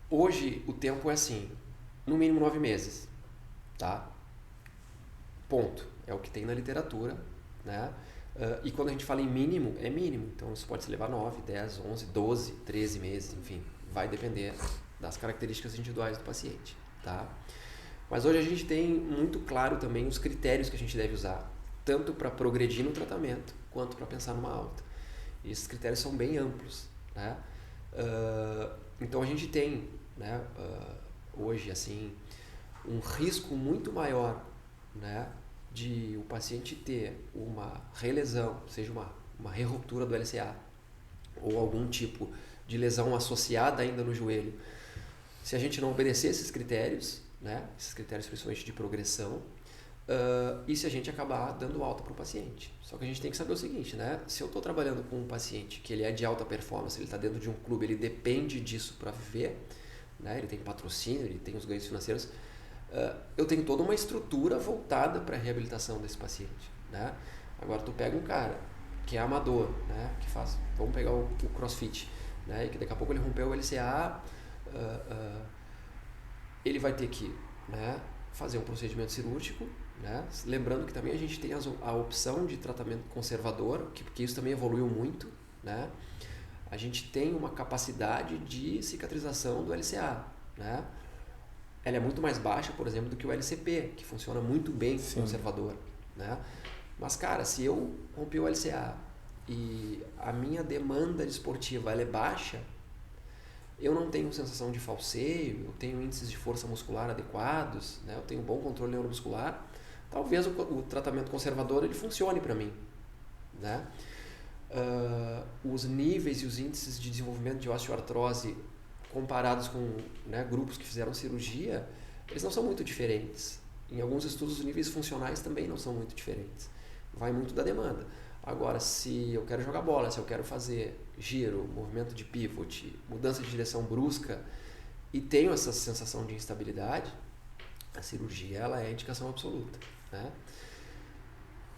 Hoje o tempo é assim, no mínimo 9 meses, tá? Ponto. É o que tem na literatura, né? E quando a gente fala em mínimo, é mínimo. Então isso pode se levar 9, 10, 11, 12, 13 meses, enfim, vai depender das características individuais do paciente, tá? Mas hoje a gente tem muito claro também os critérios que a gente deve usar, tanto para progredir no tratamento, quanto para pensar numa alta. E esses critérios são bem amplos, né? Então a gente tem, né, hoje assim, um risco muito maior, né, de o paciente ter uma relesão, seja uma reruptura do LCA, ou algum tipo de lesão associada ainda no joelho, se a gente não obedecer esses critérios, né, esses critérios principalmente de progressão, e se a gente acabar dando alta para o paciente. Só que a gente tem que saber o seguinte, né? Se eu estou trabalhando com um paciente que ele é de alta performance, ele está dentro de um clube, ele depende disso para viver, né? Ele tem patrocínio, ele tem os ganhos financeiros, eu tenho toda uma estrutura voltada para a reabilitação desse paciente, né? Agora tu pega um cara que é amador, né? Que faz, vamos pegar o CrossFit, né? E que daqui a pouco ele rompeu o LCA, ele vai ter que, né, fazer um procedimento cirúrgico, né? Lembrando que também a gente tem a opção de tratamento conservador, porque isso também evoluiu muito, né? A gente tem uma capacidade de cicatrização do LCA, né? Ela é muito mais baixa, por exemplo, do que o LCP, que funciona muito bem conservador, né? Mas, cara, se eu rompi o LCA e a minha demanda esportiva ela é baixa, eu não tenho sensação de falseio, eu tenho índices de força muscular adequados, né? Eu tenho bom controle neuromuscular, talvez o tratamento conservador ele funcione para mim, né? Os níveis e os índices de desenvolvimento de osteoartrose comparados com, né, grupos que fizeram cirurgia, eles não são muito diferentes. Em alguns estudos, os níveis funcionais também não são muito diferentes. Vai muito da demanda. Agora, se eu quero jogar bola, se eu quero fazer giro, movimento de pivot, mudança de direção brusca e tenho essa sensação de instabilidade, a cirurgia ela é a indicação absoluta, né?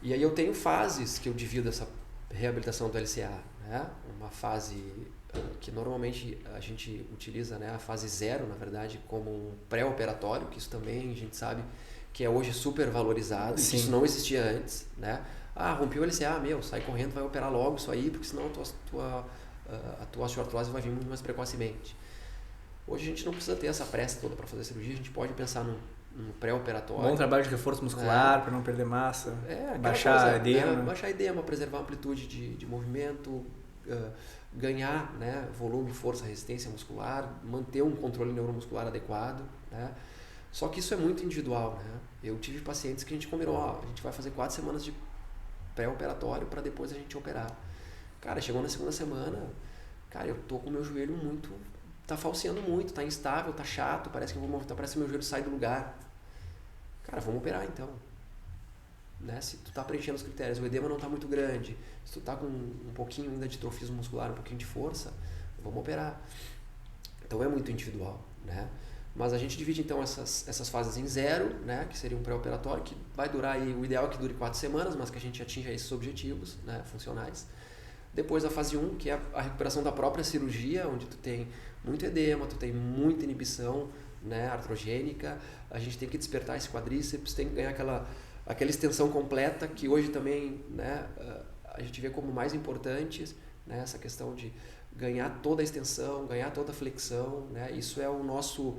E aí eu tenho fases que eu divido essa reabilitação do LCA, né? Uma fase que normalmente a gente utiliza, né, a fase 0, na verdade, como um pré-operatório, que isso também a gente sabe que é hoje super valorizado, e que isso não existia antes, né? Rompi o LCA, sai correndo, vai operar logo isso aí, porque senão a tua osteoartrose vai vir muito mais precocemente. Hoje a gente não precisa ter essa pressa toda para fazer cirurgia, a gente pode pensar no pré-operatório. Bom trabalho de reforço muscular para não perder massa, baixar edema. Né? Baixar edema, preservar a amplitude de movimento, ganhar, né, volume, força, resistência muscular, manter um controle neuromuscular adequado, né? Só que isso é muito individual, né? Eu tive pacientes que a gente combinou, a gente vai fazer 4 semanas de pré-operatório para depois a gente operar. Cara, chegou na segunda semana, cara, eu tô com o meu joelho tá falseando muito, tá instável, tá chato, parece que eu vou movimentar, parece que meu joelho sai do lugar. Cara, vamos operar então. Né? Se tu tá preenchendo os critérios, o edema não tá muito grande, se tu tá com um pouquinho ainda de trofismo muscular, um pouquinho de força, vamos operar. Então é muito individual, né? Mas a gente divide então essas fases em 0, né, que seria um pré-operatório, que vai durar aí, o ideal é que dure 4 semanas, mas que a gente atinja esses objetivos, né, funcionais. Depois a fase 1, que é a recuperação da própria cirurgia, onde tu tem muito edema, tu tem muita inibição, né, artrogênica, a gente tem que despertar esse quadríceps, tem que ganhar aquela extensão completa, que hoje também, né, a gente vê como mais importantes, né, essa questão de ganhar toda a extensão, ganhar toda a flexão, né, isso é o nosso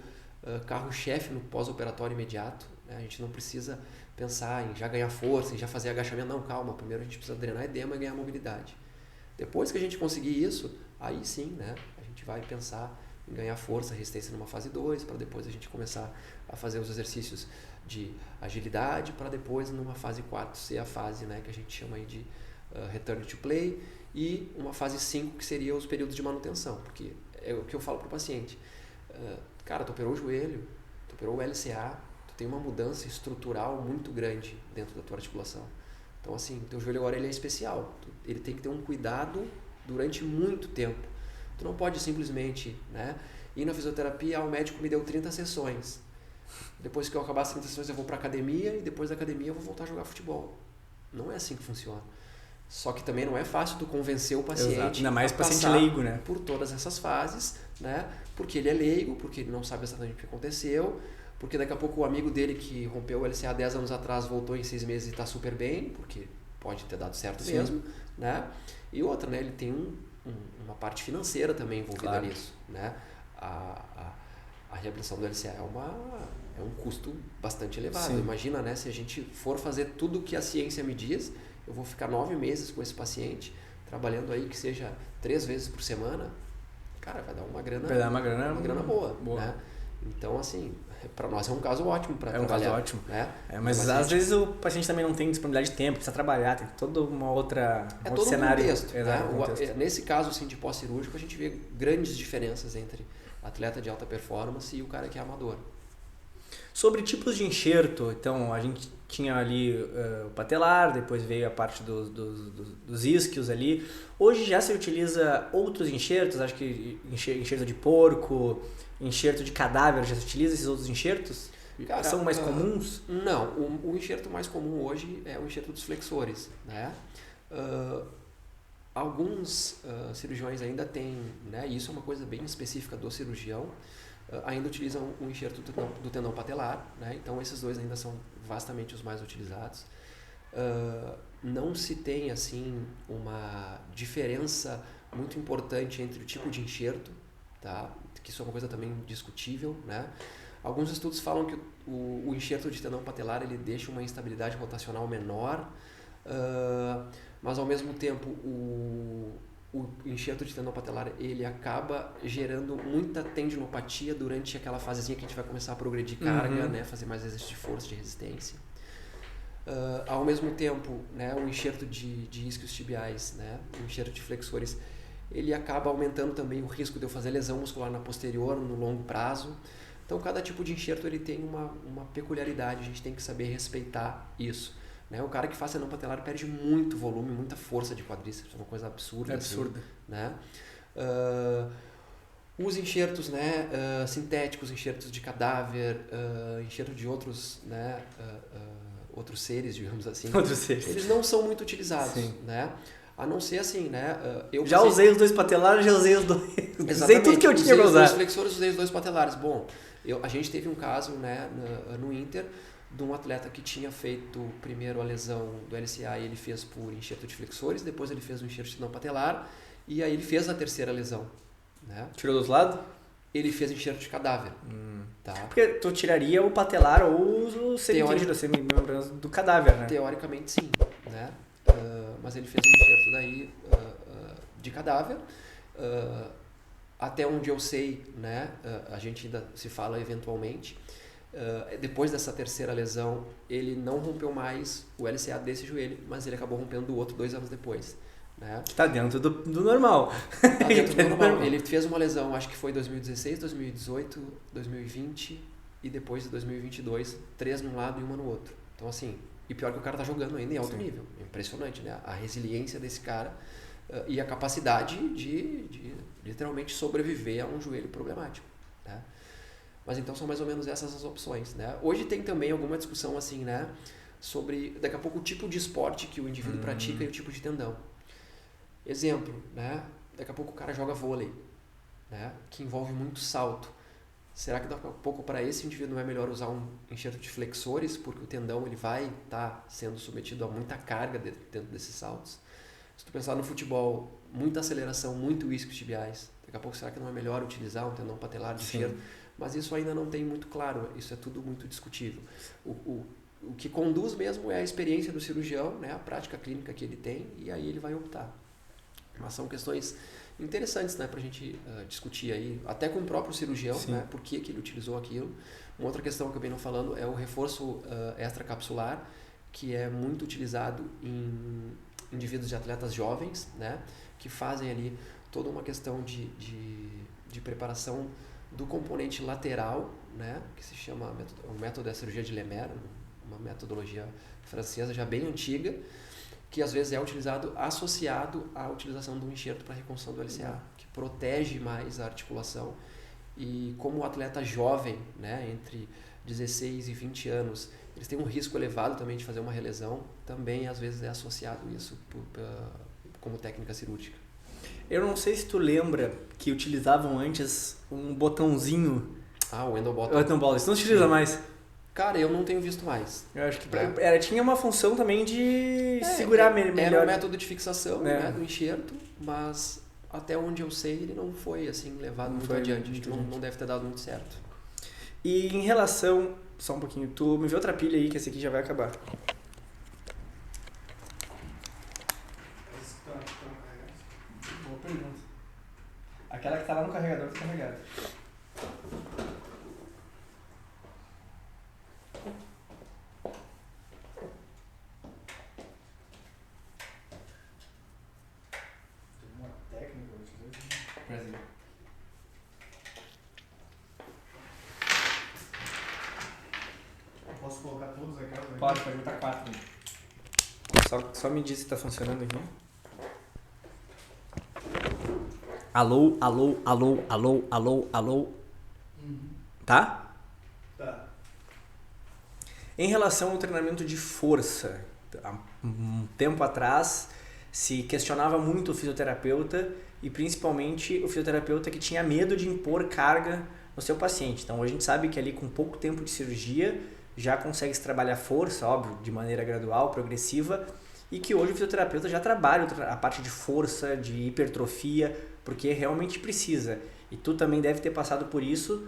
carro-chefe no pós-operatório imediato, né, a gente não precisa pensar em já ganhar força, em já fazer agachamento, não, calma, primeiro a gente precisa drenar edema e ganhar mobilidade. Depois que a gente conseguir isso, aí sim, né, a gente vai pensar em ganhar força, resistência numa fase 2, para depois a gente começar a fazer os exercícios de agilidade, para depois numa fase 4 ser a fase, né, que a gente chama aí de return to play, e uma fase 5 que seria os períodos de manutenção, porque é o que eu falo para o paciente. Cara, tu operou o joelho, tu operou o LCA, tu tem uma mudança estrutural muito grande dentro da tua articulação. Então assim, teu joelho agora ele é especial, ele tem que ter um cuidado durante muito tempo. Tu não pode simplesmente, né, ir na fisioterapia, o médico me deu 30 sessões. Depois que eu acabar as 30 sessões eu vou para academia e depois da academia eu vou voltar a jogar futebol. Não é assim que funciona. Só que também não é fácil tu convencer o paciente. Exato. Ainda mais paciente leigo, né? Por todas essas fases, né? Porque ele é leigo, porque ele não sabe exatamente o que aconteceu, porque daqui a pouco o amigo dele que rompeu o LCA 10 anos atrás voltou em 6 meses e está super bem, porque pode ter dado certo mesmo, né? E outra, né? Ele tem uma parte financeira também envolvida nisso, né? A reabilitação do LCA é um custo bastante elevado. Sim. Imagina, né? Se a gente for fazer tudo o que a ciência me diz, eu vou ficar 9 meses com esse paciente, trabalhando aí que seja 3 vezes por semana, cara, vai dar uma grana, uma grana boa. Né? Então, assim, para nós é um caso ótimo para trabalhar. É um caso ótimo. Né? Mas às vezes o paciente também não tem disponibilidade de tempo, precisa trabalhar, tem todo uma outra outro cenário. Contexto, né? Contexto. Nesse caso assim, de pós-cirúrgico, a gente vê grandes diferenças entre atleta de alta performance e o cara que é amador. Sobre tipos de enxerto, então a gente tinha ali o patelar, depois veio a parte dos isquios ali. Hoje já se utiliza outros enxertos, acho que enxerto de porco, enxerto de cadáver, já se utiliza esses outros enxertos? Cara, são mais comuns? Não, o enxerto mais comum hoje é o enxerto dos flexores, né? Alguns cirurgiões ainda têm, né, e isso é uma coisa bem específica do cirurgião, ainda utilizam o enxerto do tendão patelar, né? Então esses dois ainda são vastamente os mais utilizados. Não se tem assim uma diferença muito importante entre o tipo de enxerto, tá? Que isso é uma coisa também discutível, né? Alguns estudos falam que o enxerto de tendão patelar ele deixa uma instabilidade rotacional menor, mas ao mesmo tempo o enxerto de tendão patelar ele acaba gerando muita tendinopatia durante aquela fasezinha que a gente vai começar a progredir carga, né? Fazer mais exercício de força, de resistência. Ao mesmo tempo, né, o enxerto de isquios tibiais, né, o enxerto de flexores, ele acaba aumentando também o risco de eu fazer lesão muscular na posterior no longo prazo. Então, cada tipo de enxerto ele tem uma peculiaridade, a gente tem que saber respeitar isso. Né? O cara que faz tendão patelar perde muito volume, muita força de quadríceps, é uma coisa absurda. É absurda. Assim, né? Os enxertos, né, sintéticos, enxertos de cadáver, enxerto de outros, né, outros seres, digamos assim, outros seres. Eles não são muito utilizados, Sim. né? A não ser assim, né? Usei os dois patelares, já usei os dois. Exatamente. Usei tudo que eu tinha para usar. Usei os dois flexores, usei os dois patelares. Bom, a gente teve um caso, né, no Inter, de um atleta que tinha feito primeiro a lesão do LCA e ele fez por enxerto de flexores, depois ele fez um enxerto de tendão patelar e aí ele fez a terceira lesão. Né? Tirou dos lados? Ele fez enxerto de cadáver. Tá? Porque tu tiraria o patelar ou o semimembranoso do cadáver, né? Teoricamente sim, né? Mas ele fez um enxerto daí de cadáver. Até onde eu sei, né? A gente ainda se fala eventualmente. Depois dessa terceira lesão, ele não rompeu mais o LCA desse joelho, mas ele acabou rompendo o outro 2 anos depois. Né? Que tá dentro do normal. Tá dentro do normal. Ele fez uma lesão, acho que foi 2016, 2018, 2020 e depois de 2022, 3 num lado e uma no outro. Então assim, e pior que o cara tá jogando ainda em alto nível. É impressionante, né? A resiliência desse cara e a capacidade de literalmente sobreviver a um joelho problemático. Né? Mas então são mais ou menos essas as opções. Né? Hoje tem também alguma discussão assim, né? Sobre daqui a pouco o tipo de esporte que o indivíduo pratica e o tipo de tendão. Exemplo, né? Daqui a pouco o cara joga vôlei, né? Que envolve muito salto. Será que daqui a pouco para esse indivíduo não é melhor usar um enxerto de flexores, porque o tendão ele vai estar sendo submetido a muita carga dentro desses saltos? Se tu pensar no futebol, muita aceleração, muito isquios tibiais. Daqui a pouco será que não é melhor utilizar um tendão patelar de enxerto? Mas isso ainda não tem muito claro, isso é tudo muito discutível. O que conduz mesmo é a experiência do cirurgião, né? A prática clínica que ele tem, e aí ele vai optar. Mas são questões interessantes, né, para a gente discutir aí, até com o próprio cirurgião, né, por que ele utilizou aquilo. Uma outra questão que eu venho falando é o reforço extracapsular, que é muito utilizado em indivíduos de atletas jovens, né, que fazem ali toda uma questão de preparação do componente lateral, né, que se chama o método da cirurgia de Lemaire, uma metodologia francesa já bem antiga, que às vezes é utilizado associado à utilização do enxerto para reconstrução do LCA, que protege mais a articulação. E como o atleta jovem, né, entre 16 e 20 anos, eles têm um risco elevado também de fazer uma relesão, também às vezes é associado isso como técnica cirúrgica. Eu não sei se tu lembra que utilizavam antes um botãozinho. O endobottom. O endobottom, isso não se utiliza mais. Cara, eu não tenho visto mais. Eu acho que tinha uma função também de segurar melhor. Era um método de fixação, né, do enxerto, mas até onde eu sei ele não foi assim levado muito adiante. Acho que não deve ter dado muito certo. E em relação... Só um pouquinho. Tu me vê outra pilha aí que esse aqui já vai acabar. Boa pergunta. Aquela que tá lá no carregador tá carregada. Brasil. Posso colocar todos aquelas aqui? Pode botar 4. Só me diz se tá funcionando aqui. Alô, alô, alô, alô, alô, alô. Tá? Tá. Em relação ao treinamento de força, há um tempo atrás se questionava muito o fisioterapeuta e principalmente o fisioterapeuta que tinha medo de impor carga no seu paciente. Então, a gente sabe que ali com pouco tempo de cirurgia já consegue se trabalhar força, óbvio, de maneira gradual, progressiva, e que hoje o fisioterapeuta já trabalha a parte de força, de hipertrofia, porque realmente precisa. E tu também deve ter passado por isso,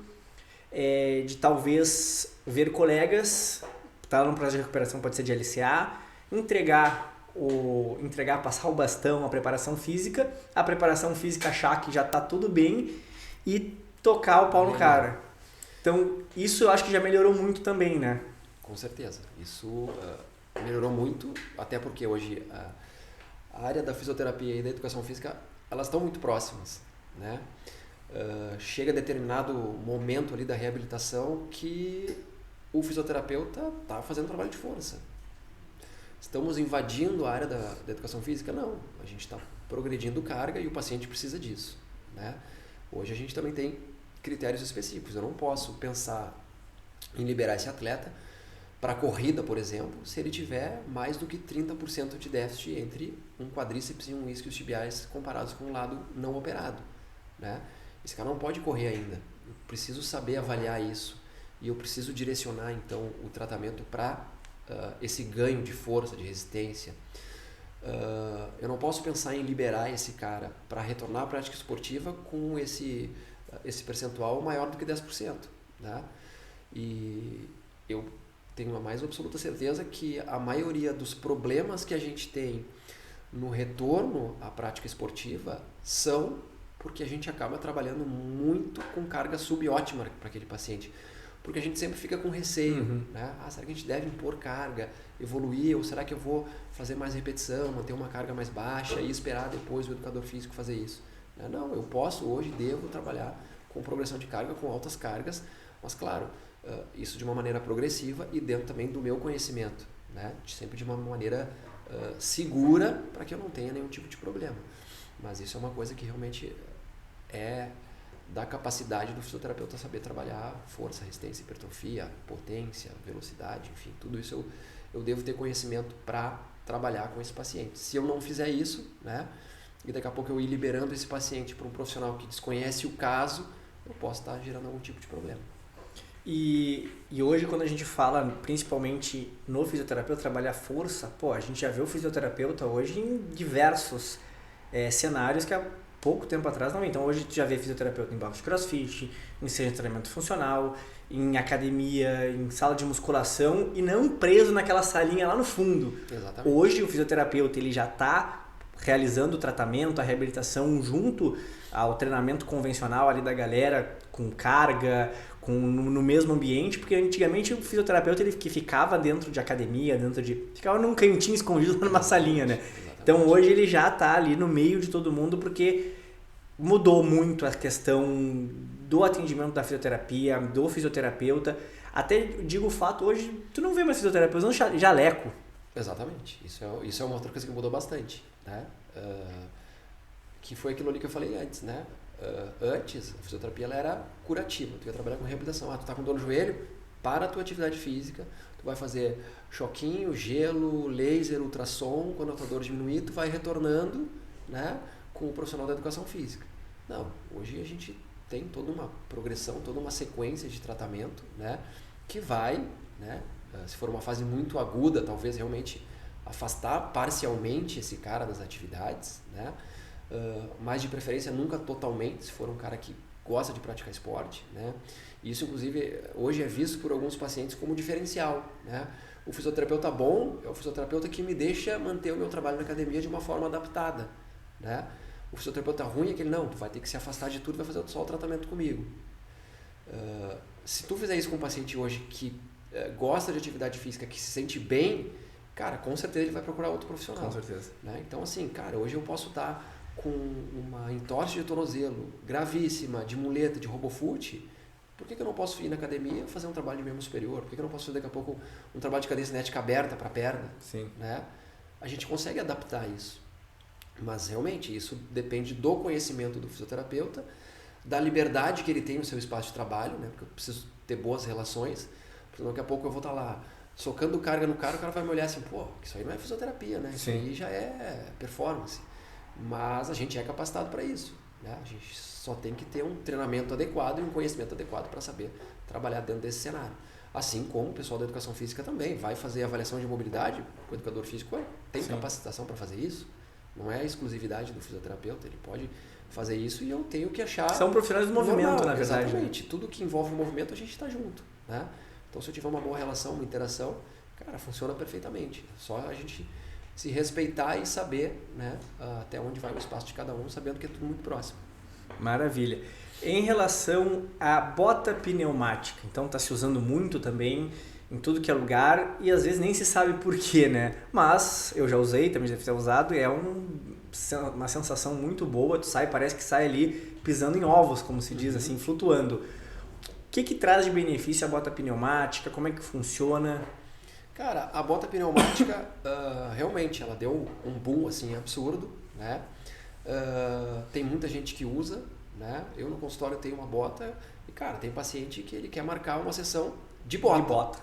de talvez ver colegas, tá no processo de recuperação, pode ser de LCA, passar o bastão, a preparação física achar que já está tudo bem e tocar o pau no cara. Então, isso eu acho que já melhorou muito também, né? Com certeza. Isso melhorou muito, até porque hoje a área da fisioterapia e da educação física, elas estão muito próximas, né? Chega a determinado momento ali da reabilitação que o fisioterapeuta está fazendo trabalho de força. Estamos invadindo a área da educação física? Não. A gente está progredindo carga e o paciente precisa disso, né? Hoje a gente também tem critérios específicos. Eu não posso pensar em liberar esse atleta para a corrida, por exemplo, se ele tiver mais do que 30% de déficit entre um quadríceps e um isquios tibiais comparados com um lado não operado, né? Esse cara não pode correr ainda. Eu preciso saber avaliar isso e eu preciso direcionar então o tratamento para esse ganho de força, de resistência. Eu não posso pensar em liberar esse cara para retornar à prática esportiva com esse percentual maior do que 10%, né? E eu tenho a mais absoluta certeza que a maioria dos problemas que a gente tem no retorno à prática esportiva são porque a gente acaba trabalhando muito com carga subótima para aquele paciente. Porque a gente sempre fica com receio, né? Será que a gente deve impor carga, evoluir, ou será que eu vou fazer mais repetição, manter uma carga mais baixa e esperar depois o educador físico fazer isso? Não, eu posso hoje, devo trabalhar com progressão de carga, com altas cargas, mas claro, isso de uma maneira progressiva e dentro também do meu conhecimento, né? Sempre de uma maneira segura para que eu não tenha nenhum tipo de problema. Mas isso é uma coisa que realmente é da capacidade do fisioterapeuta saber trabalhar força, resistência, hipertrofia, potência, velocidade, enfim, tudo isso eu devo ter conhecimento para trabalhar com esse paciente. Se eu não fizer isso, né, e daqui a pouco eu ir liberando esse paciente para um profissional que desconhece o caso, eu posso estar gerando algum tipo de problema. E hoje, quando a gente fala, principalmente no fisioterapeuta, trabalhar força, a gente já vê o fisioterapeuta hoje em diversos cenários que há pouco tempo atrás não. Então, hoje tu já vê fisioterapeuta em box de crossfit, em centro de treinamento funcional, em academia, em sala de musculação e não preso naquela salinha lá no fundo. Exatamente. Hoje, o fisioterapeuta ele já está realizando o tratamento, a reabilitação junto ao treinamento convencional ali da galera, com carga, no mesmo ambiente, porque antigamente o fisioterapeuta ele que ficava dentro de academia, ficava num cantinho escondido numa salinha, né? Então hoje ele já está ali no meio de todo mundo porque mudou muito a questão do atendimento da fisioterapia, do fisioterapeuta. Até digo o fato, hoje tu não vê mais fisioterapeuta usando jaleco. Exatamente. Isso é uma outra coisa que mudou bastante, né? Que foi aquilo ali que eu falei antes, né? Antes, a fisioterapia ela era curativa. Tu ia trabalhar com reabilitação. Tu tá com dor no joelho, para a tua atividade física, tu vai fazer choquinho, gelo, laser, ultrassom. Quando a tua dor diminuir, tu vai retornando, né, com o profissional da educação física. Não, hoje a gente tem toda uma progressão, toda uma sequência de tratamento, né, que vai, né, se for uma fase muito aguda, talvez realmente afastar parcialmente esse cara das atividades, né, mas de preferência nunca totalmente, se for um cara que gosta de praticar esporte, né? Isso inclusive hoje é visto por alguns pacientes como diferencial, né? O fisioterapeuta bom é o fisioterapeuta que me deixa manter o meu trabalho na academia de uma forma adaptada, né? O fisioterapeuta ruim é aquele, não, tu vai ter que se afastar de tudo e vai fazer só o tratamento comigo. Se tu fizer isso com um paciente hoje que gosta de atividade física, que se sente bem, cara, com certeza ele vai procurar outro profissional. Com certeza. Né? Então assim, cara, hoje eu posso estar com uma entorse de tornozelo gravíssima, de muleta, de robofoot, por que eu não posso ir na academia fazer um trabalho de membro superior? Por que eu não posso fazer daqui a pouco um trabalho de cadeia cinética aberta para a perna? Sim. Né? A gente consegue adaptar isso. Mas realmente isso depende do conhecimento do fisioterapeuta, da liberdade que ele tem no seu espaço de trabalho, né? Porque eu preciso ter boas relações, porque daqui a pouco eu vou estar lá socando carga no cara, o cara vai me olhar assim, pô, isso aí não é fisioterapia, né? Isso Sim. aí já é performance. Mas a gente é capacitado para isso, né? A gente só tem que ter um treinamento adequado e um conhecimento adequado para saber trabalhar dentro desse cenário. Assim como o pessoal da educação física também vai fazer avaliação de mobilidade, o educador físico tem Sim. capacitação para fazer isso. Não é exclusividade do fisioterapeuta, ele pode fazer isso e eu tenho que achar... São profissionais do movimento, normal, na verdade. Exatamente. Tudo que envolve o movimento a gente está junto, né? Então se eu tiver uma boa relação, uma interação, cara, funciona perfeitamente. É só a gente se respeitar e saber, né, até onde vai o espaço de cada um, sabendo que é tudo muito próximo. Maravilha. Em relação à bota pneumática, então está se usando muito também em tudo que é lugar e às vezes nem se sabe por quê, né? Mas eu já usei, também já fiz usado e é uma sensação muito boa, tu sai, parece que sai ali pisando em ovos, como se diz assim, flutuando. O que traz de benefício a bota pneumática? Como é que funciona? Cara, a bota pneumática realmente ela deu um boom assim absurdo, né? Tem muita gente que usa, né? Eu no consultório tenho uma bota e, cara, tem paciente que ele quer marcar uma sessão de bota.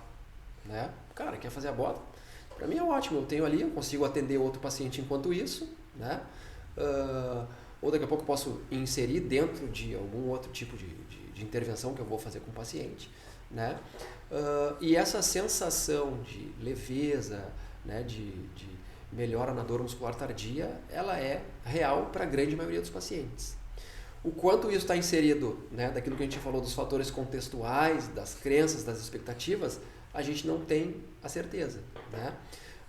Né? Cara, quer fazer a bota? Para mim é ótimo, eu tenho ali, eu consigo atender outro paciente enquanto isso, né? Ou daqui a pouco eu posso inserir dentro de algum outro tipo de intervenção que eu vou fazer com o paciente, né? E essa sensação de leveza, né, de melhora na dor muscular tardia, ela é real para a grande maioria dos pacientes. O quanto isso está inserido, né, daquilo que a gente falou dos fatores contextuais, das crenças, das expectativas, a gente não tem a certeza, né?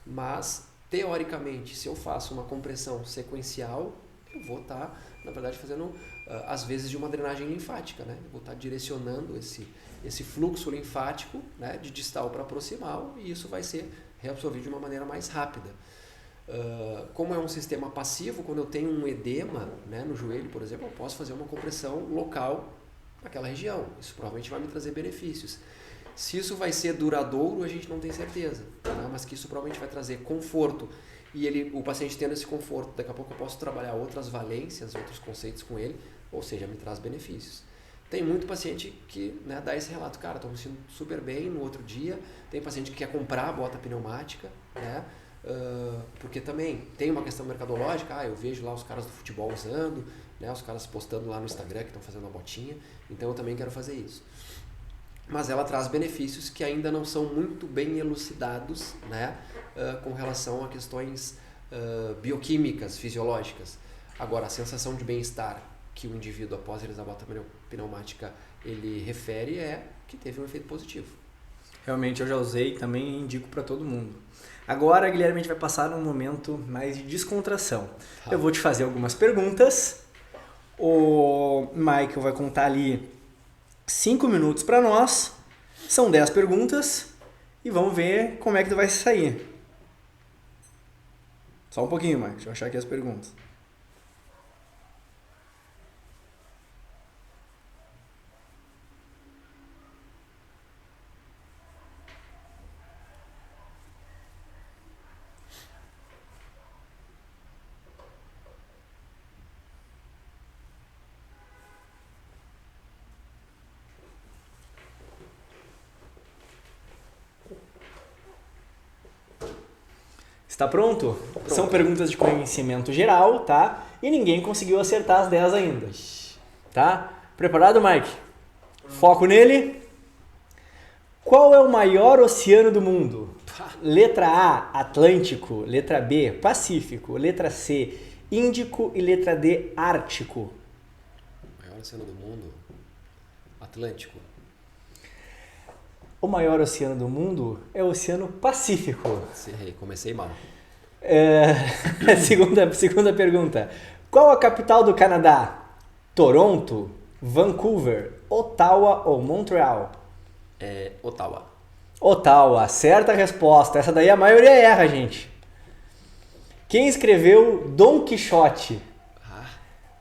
Mas, teoricamente, se eu faço uma compressão sequencial, eu vou estar, na verdade, fazendo, às vezes, de uma drenagem linfática, né? Eu vou estar direcionando esse fluxo linfático, né, de distal para proximal, e isso vai ser reabsorvido de uma maneira mais rápida. Como é um sistema passivo, quando eu tenho um edema, né, no joelho, por exemplo, eu posso fazer uma compressão local naquela região. Isso provavelmente vai me trazer benefícios. Se isso vai ser duradouro, a gente não tem certeza, né? Mas que isso provavelmente vai trazer conforto. E o paciente tendo esse conforto, daqui a pouco eu posso trabalhar outras valências, outros conceitos com ele, ou seja, me traz benefícios. Tem muito paciente que, né, dá esse relato, cara, estou me sentindo super bem no outro dia. Tem paciente que quer comprar a bota pneumática, né? Porque também tem uma questão mercadológica, eu vejo lá os caras do futebol usando, né, os caras postando lá no Instagram que estão fazendo a botinha, então eu também quero fazer isso. Mas ela traz benefícios que ainda não são muito bem elucidados, né, com relação a questões bioquímicas, fisiológicas. Agora, a sensação de bem-estar que o indivíduo, após realizar a bota pneumática, ele refere é que teve um efeito positivo. Realmente eu já usei, também indico para todo mundo. Agora, Guilherme, a gente vai passar num momento mais de descontração. Eu vou te fazer algumas perguntas. O Michael vai contar ali 5 minutos para nós. São 10 perguntas e vamos ver como é que tu vai sair. Só um pouquinho, Michael. Deixa eu achar aqui as perguntas. Está pronto? São perguntas de conhecimento geral, tá? E ninguém conseguiu acertar as 10 ainda. Tá? Preparado, Mike? Foco nele. Qual é o maior oceano do mundo? Letra A, Atlântico. Letra B, Pacífico. Letra C, Índico. E letra D, Ártico. O maior oceano do mundo? Atlântico. O maior oceano do mundo é o Oceano Pacífico. Errei, comecei mal. Segunda pergunta. Qual a capital do Canadá? Toronto, Vancouver, Ottawa ou Montreal? Ottawa. Ottawa, certa resposta. Essa daí a maioria erra, gente. Quem escreveu Dom Quixote?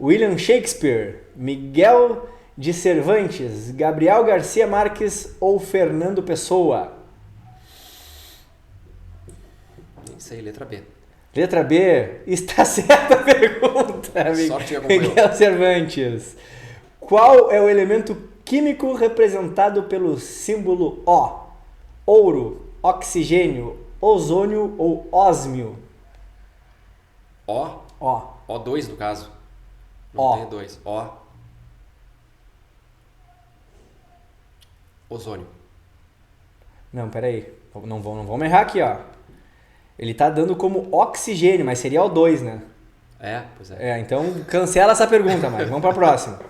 William Shakespeare, Miguel de Cervantes, Gabriel Garcia Marques ou Fernando Pessoa? Nem sei, letra B. Letra B, está certa a pergunta, Sorte acompanhou. Miguel Cervantes. Qual é o elemento químico representado pelo símbolo O? Ouro, oxigênio, ozônio ou ósmio? O? Ó. O2 no caso. Não Ó. tem dois. O. Ozônio. Não, peraí. Não vamos errar aqui, ó. Ele tá dando como oxigênio, mas seria O2, né? É, pois é. Então cancela essa pergunta, mas vamos pra próxima.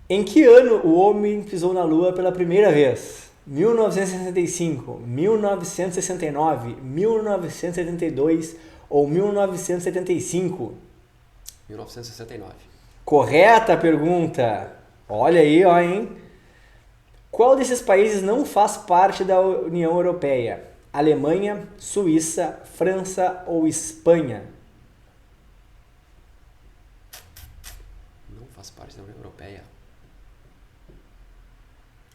Em que ano o homem pisou na Lua pela primeira vez? 1965, 1969, 1972 ou 1975? 1969. Correta a pergunta. Olha aí, ó, hein? Qual desses países não faz parte da União Europeia? Alemanha, Suíça, França ou Espanha? Não faz parte da União Europeia.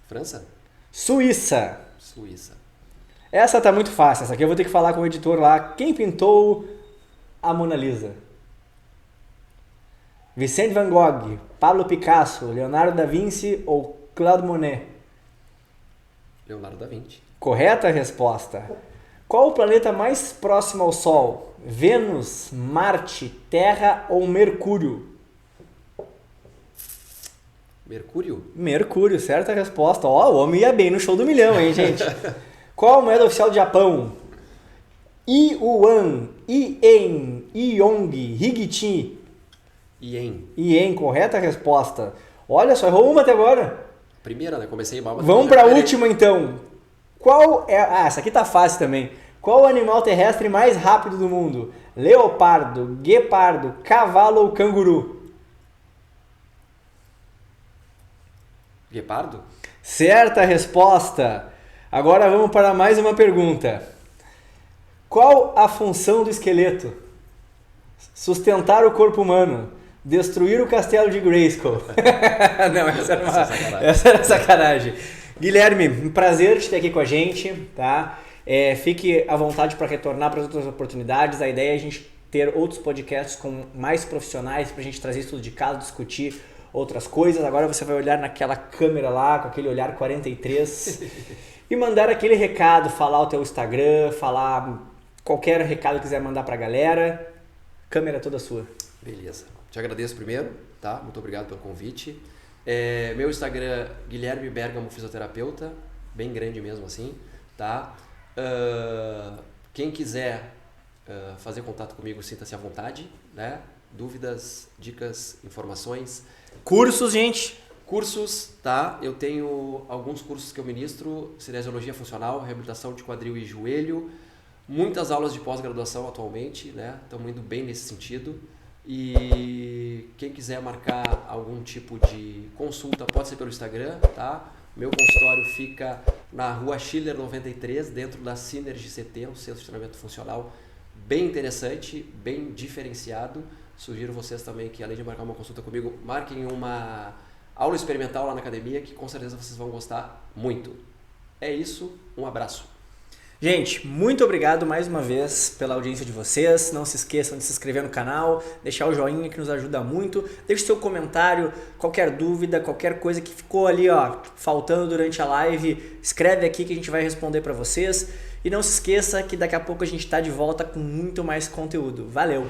França? Suíça. Suíça. Essa tá muito fácil. Essa aqui eu vou ter que falar com o editor lá. Quem pintou a Mona Lisa? Vicente Van Gogh, Pablo Picasso, Leonardo da Vinci ou Claude Monet? Leonardo da Vinci. Correta a resposta. Qual o planeta mais próximo ao Sol? Vênus, Marte, Terra ou Mercúrio? Mercúrio? Mercúrio, certa resposta. Ó, o homem ia bem no show do milhão, hein, gente? Qual a moeda oficial do Japão? Yuan, Ien, Yong, Higiti. Ien, correta a resposta. Olha só, errou uma até agora. Primeira, né? Comecei mal. Mas Vamos para a última então. Qual é... Ah, essa aqui tá fácil também. Qual o animal terrestre mais rápido do mundo? Leopardo, guepardo, cavalo ou canguru? Guepardo? Certa resposta. Agora vamos para mais uma pergunta. Qual a função do esqueleto? Sustentar o corpo humano. Destruir o castelo de Grayskull. Não, essa era sacanagem. Guilherme, um prazer te ter aqui com a gente, tá? Fique à vontade para retornar para outras oportunidades. A ideia é a gente ter outros podcasts com mais profissionais para a gente trazer estudo de caso, discutir outras coisas. Agora você vai olhar naquela câmera lá, com aquele olhar 43 e mandar aquele recado, falar o teu Instagram, falar qualquer recado que quiser mandar para a galera. Câmera toda sua. Beleza. Te agradeço primeiro, tá? Muito obrigado pelo convite. Meu Instagram, Guilherme Bergamo Fisioterapeuta, bem grande mesmo assim, tá? Quem quiser fazer contato comigo, sinta-se à vontade, né? Dúvidas, dicas, informações. Cursos, gente. Cursos, tá? Eu tenho alguns cursos que eu ministro, cinesiologia funcional, reabilitação de quadril e joelho, muitas aulas de pós-graduação atualmente, né? Estamos indo bem nesse sentido. E quem quiser marcar algum tipo de consulta pode ser pelo Instagram, tá? Meu consultório fica na Rua Schiller 93, dentro da Synergy CT, um centro de treinamento funcional bem interessante, bem diferenciado. Sugiro vocês também que, além de marcar uma consulta comigo, marquem uma aula experimental lá na academia, que com certeza vocês vão gostar muito. É isso, um abraço. Gente, muito obrigado mais uma vez pela audiência de vocês. Não se esqueçam de se inscrever no canal, deixar o joinha que nos ajuda muito. Deixe seu comentário, qualquer dúvida, qualquer coisa que ficou ali faltando durante a live, escreve aqui que a gente vai responder para vocês. E não se esqueça que daqui a pouco a gente está de volta com muito mais conteúdo. Valeu!